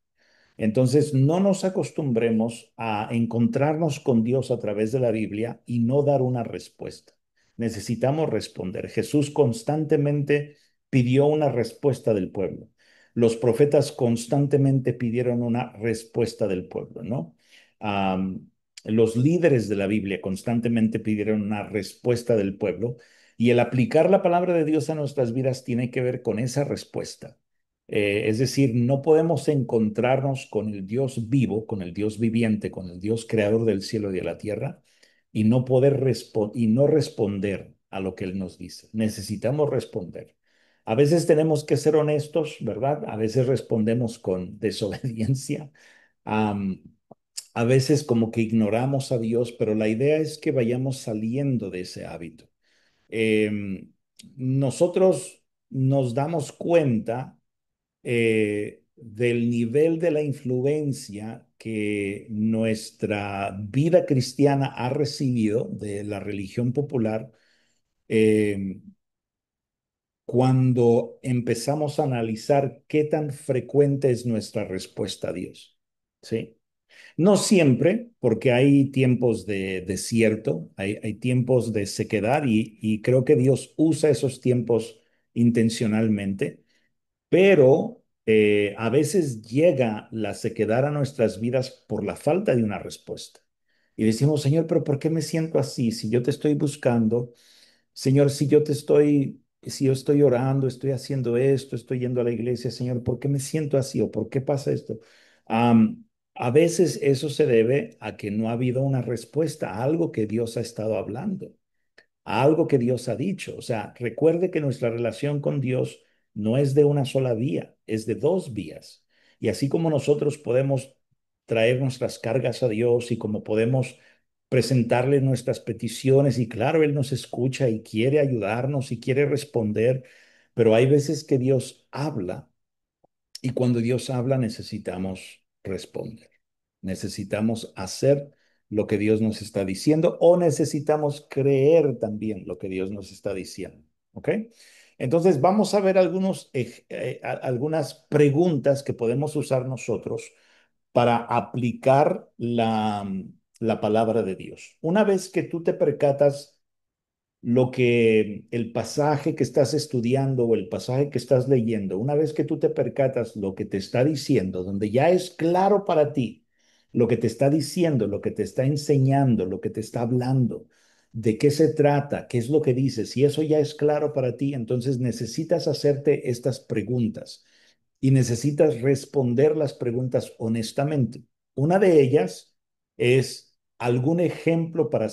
Speaker 1: Entonces, no nos acostumbremos a encontrarnos con Dios a través de la Biblia y no dar una respuesta. Necesitamos responder. Jesús constantemente pidió una respuesta del pueblo. Los profetas constantemente pidieron una respuesta del pueblo, ¿no? Am, los líderes de la Biblia constantemente pidieron una respuesta del pueblo y el aplicar la palabra de Dios a nuestras vidas tiene que ver con esa respuesta. Es decir, no podemos encontrarnos con el Dios vivo, con el Dios viviente, con el Dios creador del cielo y de la tierra, y no poder y no responder a lo que Él nos dice. Necesitamos responder. A veces tenemos que ser honestos, ¿verdad? A veces respondemos con desobediencia. Am, a veces como que ignoramos a Dios, pero la idea es que vayamos saliendo de ese hábito. Em, nosotros nos damos cuenta del nivel de la influencia que nuestra vida cristiana ha recibido de la religión popular eh, cuando empezamos a analizar qué tan frecuente es nuestra respuesta a Dios. ¿Sí? No siempre, porque hay tiempos de desierto, hay tiempos de sequedad y creo que Dios usa esos tiempos intencionalmente, pero a veces llega la sequedad a nuestras vidas por la falta de una respuesta. Y decimos, Señor, pero ¿por qué me siento así? Si yo te estoy buscando, Señor, si yo estoy orando, estoy haciendo esto, estoy yendo a la iglesia, Señor, ¿por qué me siento así o por qué pasa esto? Am, a veces eso se debe a que no ha habido una respuesta a algo que Dios ha estado hablando, a algo que Dios ha dicho. O sea, recuerde que nuestra relación con Dios no es de una sola vía, es de dos vías. Y así como nosotros podemos traer nuestras cargas a Dios y como podemos presentarle nuestras peticiones y claro, Él nos escucha y quiere ayudarnos y quiere responder, pero hay veces que Dios habla y cuando Dios habla necesitamos responder. Necesitamos hacer lo que Dios nos está diciendo o necesitamos creer también lo que Dios nos está diciendo. ¿Ok? Entonces vamos a ver algunas preguntas que podemos usar nosotros para aplicar la palabra de Dios. Una vez que tú te percatas lo que el pasaje que estás estudiando o el pasaje que estás leyendo, una vez que tú te percatas lo que te está diciendo, donde ya es claro para ti lo que te está diciendo, lo que te está enseñando, lo que te está hablando, de qué se trata, qué es lo que dice, si eso ya es claro para ti, entonces necesitas hacerte estas preguntas y necesitas responder las preguntas honestamente. Una de ellas es ¿hay algún ejemplo para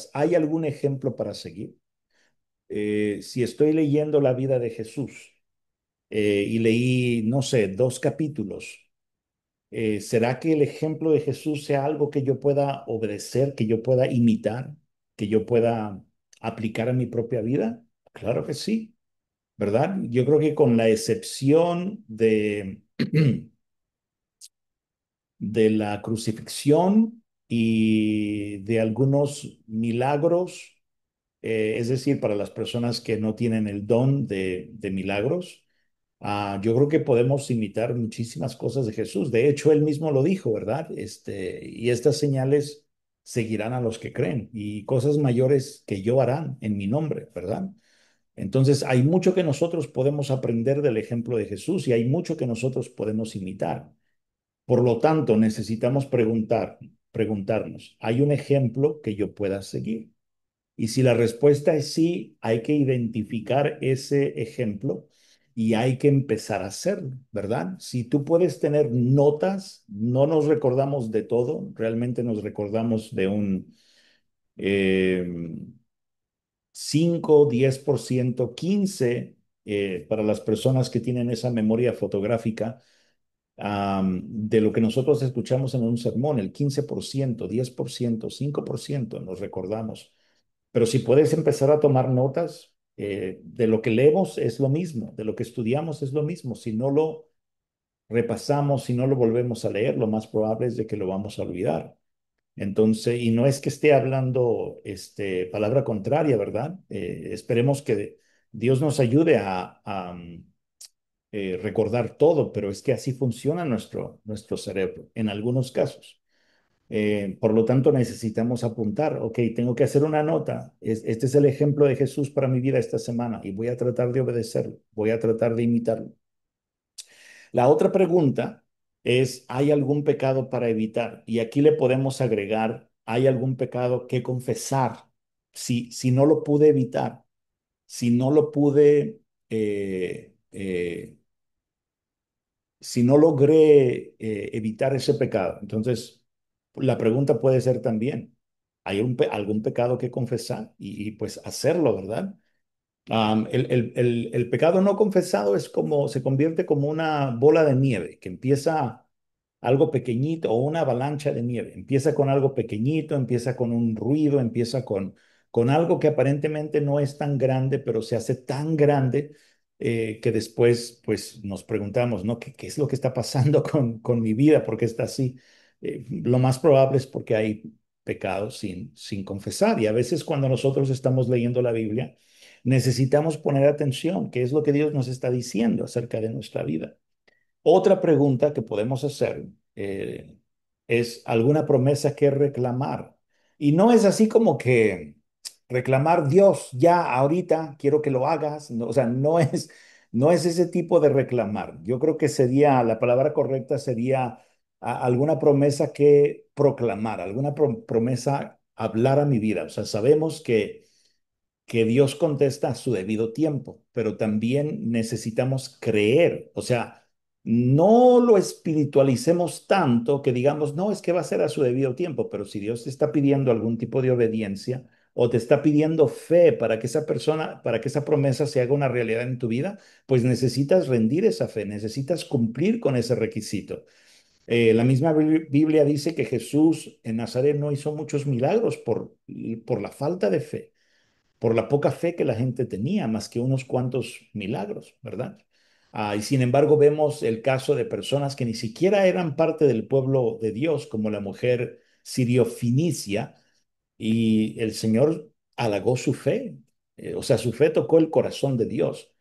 Speaker 1: seguir? Si estoy leyendo la vida de Jesús y leí, no sé, 2 capítulos, ¿será que el ejemplo de Jesús sea algo que yo pueda obedecer, que yo pueda imitar, que yo pueda aplicar a mi propia vida? Claro que sí, ¿verdad? Yo creo que con la excepción de la crucifixión y de algunos milagros, es decir, para las personas que no tienen el don de milagros, yo creo que podemos imitar muchísimas cosas de Jesús. De hecho, él mismo lo dijo, ¿verdad? Y estas señales seguirán a los que creen y cosas mayores que yo harán en mi nombre, ¿verdad? Entonces, hay mucho que nosotros podemos aprender del ejemplo de Jesús y hay mucho que nosotros podemos imitar. Por lo tanto, necesitamos preguntarnos, ¿hay un ejemplo que yo pueda seguir? Y si la respuesta es sí, hay que identificar ese ejemplo y hay que empezar a hacerlo, ¿verdad? Si tú puedes tener notas, no nos recordamos de todo, realmente nos recordamos de un eh, 5, 10%, 15% para las personas que tienen esa memoria fotográfica de lo que nosotros escuchamos en un sermón, el 15%, 10%, 5% nos recordamos. Pero si puedes empezar a tomar notas, de lo que leemos es lo mismo, de lo que estudiamos es lo mismo. Si no lo repasamos, si no lo volvemos a leer, lo más probable es de que lo vamos a olvidar. Entonces, y no es que esté hablando palabra contraria, ¿verdad? Esperemos que Dios nos ayude a recordar todo, pero es que así funciona nuestro cerebro en algunos casos. Por lo tanto, necesitamos apuntar, ok, tengo que hacer una nota. Este es el ejemplo de Jesús para mi vida esta semana y voy a tratar de obedecerlo, voy a tratar de imitarlo. La otra pregunta es, ¿hay algún pecado para evitar? Y aquí le podemos agregar, ¿hay algún pecado que confesar? Si no lo pude evitar, si no lo pude, si no logré evitar ese pecado, entonces la pregunta puede ser también, ¿hay algún pecado que confesar? Y pues hacerlo, ¿verdad? El pecado no confesado es como, se convierte como una bola de nieve que empieza algo pequeñito o una avalancha de nieve. Empieza con algo pequeñito, empieza con un ruido, empieza con algo que aparentemente no es tan grande, pero se hace tan grande que después pues nos preguntamos, ¿no? ¿Qué es lo que está pasando con mi vida? ¿Por qué está así? Lo más probable es porque hay pecados sin confesar. Y a veces cuando nosotros estamos leyendo la Biblia, necesitamos poner atención, qué es lo que Dios nos está diciendo acerca de nuestra vida. Otra pregunta que podemos hacer es alguna promesa que reclamar. Y no es así como que reclamar Dios, ya ahorita quiero que lo hagas. No, o sea, no es ese tipo de reclamar. Yo creo que sería, la palabra correcta sería alguna promesa que proclamar, alguna promesa hablar a mi vida. O sea, sabemos que Dios contesta a su debido tiempo, pero también necesitamos creer, o sea, no lo espiritualicemos tanto que digamos, no, es que va a ser a su debido tiempo, pero si Dios te está pidiendo algún tipo de obediencia o te está pidiendo fe para que esa persona, para que esa promesa se haga una realidad en tu vida, pues necesitas rendir esa fe, necesitas cumplir con ese requisito. La misma Biblia dice que Jesús en Nazaret no hizo muchos milagros por la falta de fe, por la poca fe que la gente tenía, más que unos cuantos milagros, ¿verdad? Y sin embargo vemos el caso de personas que ni siquiera eran parte del pueblo de Dios, como la mujer sirio-finicia, y el Señor halagó su fe. O sea, su fe tocó el corazón de Dios.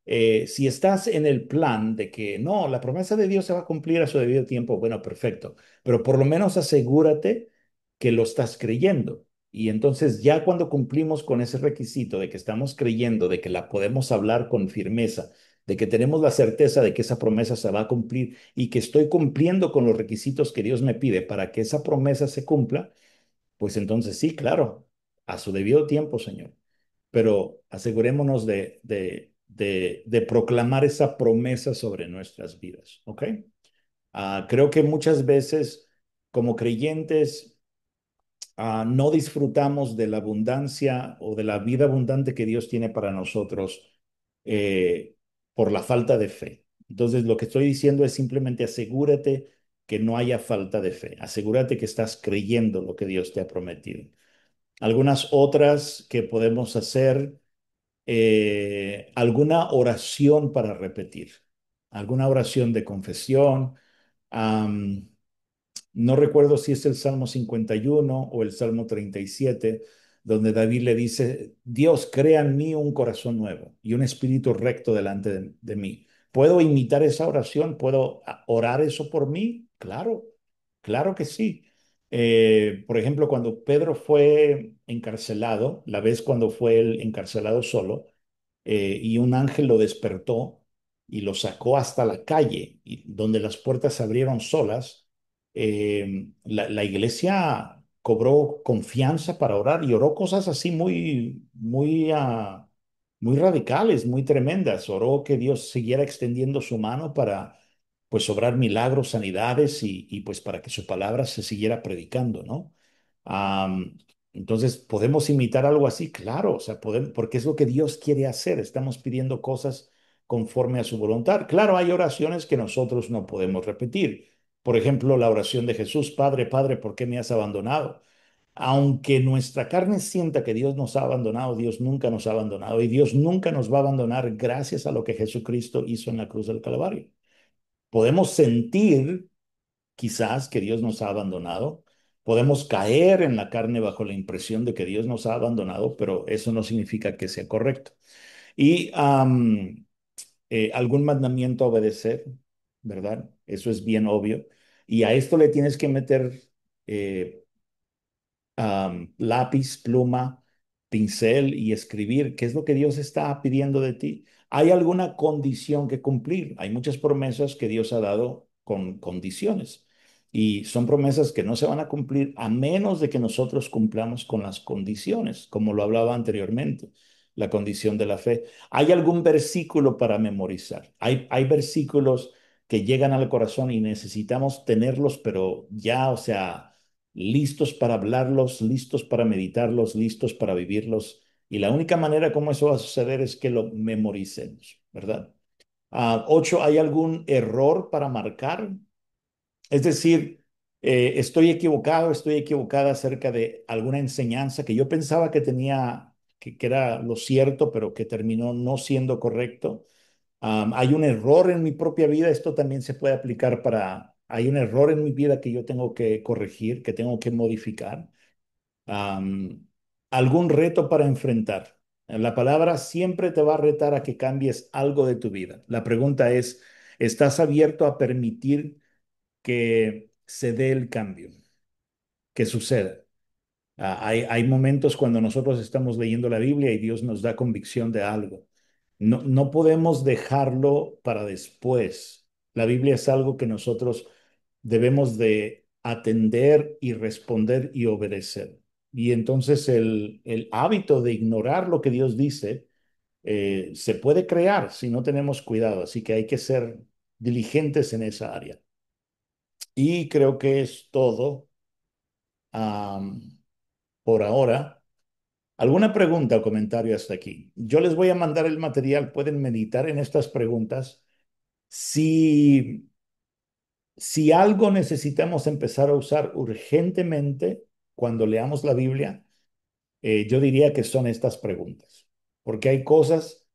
Speaker 1: Si estás en el plan de que no, la promesa de Dios se va a cumplir a su debido tiempo, bueno, perfecto, pero por lo menos asegúrate que lo estás creyendo. Y entonces ya cuando cumplimos con ese requisito de que estamos creyendo, de que la podemos hablar con firmeza, de que tenemos la certeza de que esa promesa se va a cumplir y que estoy cumpliendo con los requisitos que Dios me pide para que esa promesa se cumpla, pues entonces sí, claro, a su debido tiempo, Señor. Pero asegurémonos de proclamar esa promesa sobre nuestras vidas, ¿ok? Creo que muchas veces como creyentes no disfrutamos de la abundancia o de la vida abundante que Dios tiene para nosotros eh, por la falta de fe. Entonces, lo que estoy diciendo es simplemente asegúrate que no haya falta de fe. Asegúrate que estás creyendo lo que Dios te ha prometido. Algunas otras que podemos hacer, alguna oración para repetir, alguna oración de confesión. Am, no recuerdo si es el Salmo 51 o el Salmo 37, donde David le dice, Dios, crea en mí un corazón nuevo y un espíritu recto delante de mí. ¿Puedo imitar esa oración? ¿Puedo orar eso por mí? Claro, claro que sí. Por ejemplo, cuando Pedro fue encarcelado, la vez cuando fue él encarcelado solo, y un ángel lo despertó y lo sacó hasta la calle, donde las puertas se abrieron solas, la iglesia cobró confianza para orar y oró cosas así muy radicales, muy tremendas. Oró que Dios siguiera extendiendo su mano para, pues, obrar milagros, sanidades y pues para que su palabra se siguiera predicando, ¿no? Am, entonces, ¿podemos imitar algo así? Claro, o sea, podemos, porque es lo que Dios quiere hacer. Estamos pidiendo cosas conforme a su voluntad. Claro, hay oraciones que nosotros no podemos repetir. Por ejemplo, la oración de Jesús: Padre, Padre, ¿por qué me has abandonado? Aunque nuestra carne sienta que Dios nos ha abandonado, Dios nunca nos ha abandonado y Dios nunca nos va a abandonar gracias a lo que Jesucristo hizo en la cruz del Calvario. Podemos sentir quizás que Dios nos ha abandonado, podemos caer en la carne bajo la impresión de que Dios nos ha abandonado, pero eso no significa que sea correcto. Y algún mandamiento a obedecer, ¿verdad? Eso es bien obvio. Y a esto le tienes que meter eh, lápiz, pluma, pincel y escribir qué es lo que Dios está pidiendo de ti. ¿Hay alguna condición que cumplir? Hay muchas promesas que Dios ha dado con condiciones y son promesas que no se van a cumplir a menos de que nosotros cumplamos con las condiciones, como lo hablaba anteriormente, la condición de la fe. ¿Hay algún versículo para memorizar? Hay versículos que llegan al corazón y necesitamos tenerlos, pero ya, o sea, listos para hablarlos, listos para meditarlos, listos para vivirlos. Y la única manera como eso va a suceder es que lo memoricemos, ¿verdad? 8, ¿hay algún error para marcar? Es decir, estoy equivocada acerca de alguna enseñanza que yo pensaba que tenía, que era lo cierto, pero que terminó no siendo correcto. Hay un error en mi propia vida, esto también se puede aplicar para, hay un error en mi vida que yo tengo que corregir, que tengo que modificar. Am, Algún reto para enfrentar. La palabra siempre te va a retar a que cambies algo de tu vida. La pregunta es, ¿estás abierto a permitir que se dé el cambio, que suceda? Hay momentos cuando nosotros estamos leyendo la Biblia y Dios nos da convicción de algo. No podemos dejarlo para después. La Biblia es algo que nosotros debemos de atender y responder y obedecer. Y entonces el hábito de ignorar lo que Dios dice se puede crear si no tenemos cuidado. Así que hay que ser diligentes en esa área. Y creo que es todo por ahora. ¿Alguna pregunta o comentario hasta aquí? Yo les voy a mandar el material, pueden meditar en estas preguntas. Si, si algo necesitamos empezar a usar urgentemente cuando leamos la Biblia, yo diría que son estas preguntas, porque hay cosas,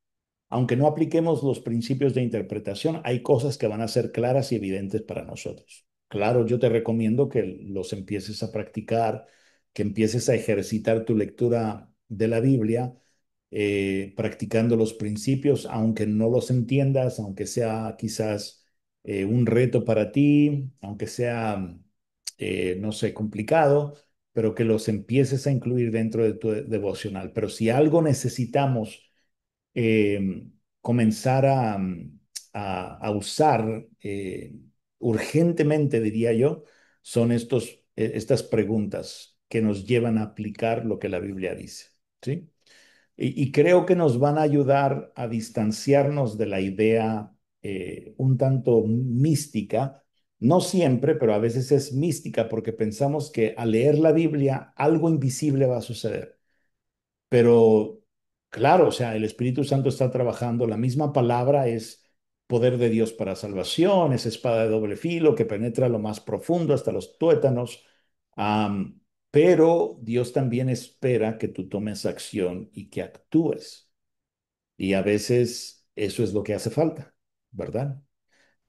Speaker 1: aunque no apliquemos los principios de interpretación, hay cosas que van a ser claras y evidentes para nosotros. Claro, yo te recomiendo que los empieces a practicar, que empieces a ejercitar tu lectura de la Biblia, practicando los principios, aunque no los entiendas, aunque sea quizás un reto para ti, aunque sea, no sé, complicado, pero que los empieces a incluir dentro de tu devocional. Pero si algo necesitamos comenzar a usar urgentemente, diría yo, son estas preguntas que nos llevan a aplicar lo que la Biblia dice, ¿sí? Y creo que nos van a ayudar a distanciarnos de la idea un tanto mística. No siempre, pero a veces es mística porque pensamos que al leer la Biblia algo invisible va a suceder. Pero claro, o sea, el Espíritu Santo está trabajando, la misma palabra es poder de Dios para salvación, es espada de doble filo que penetra lo más profundo hasta los tuétanos. Am, pero Dios también espera que tú tomes acción y que actúes. Y a veces eso es lo que hace falta, ¿verdad?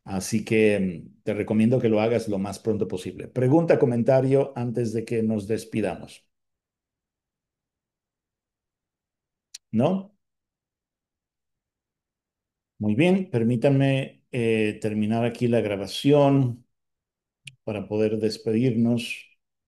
Speaker 1: Así que te recomiendo que lo hagas lo más pronto posible. Pregunta, comentario antes de que nos despidamos. ¿No? Muy bien, permítanme terminar aquí la grabación para poder despedirnos.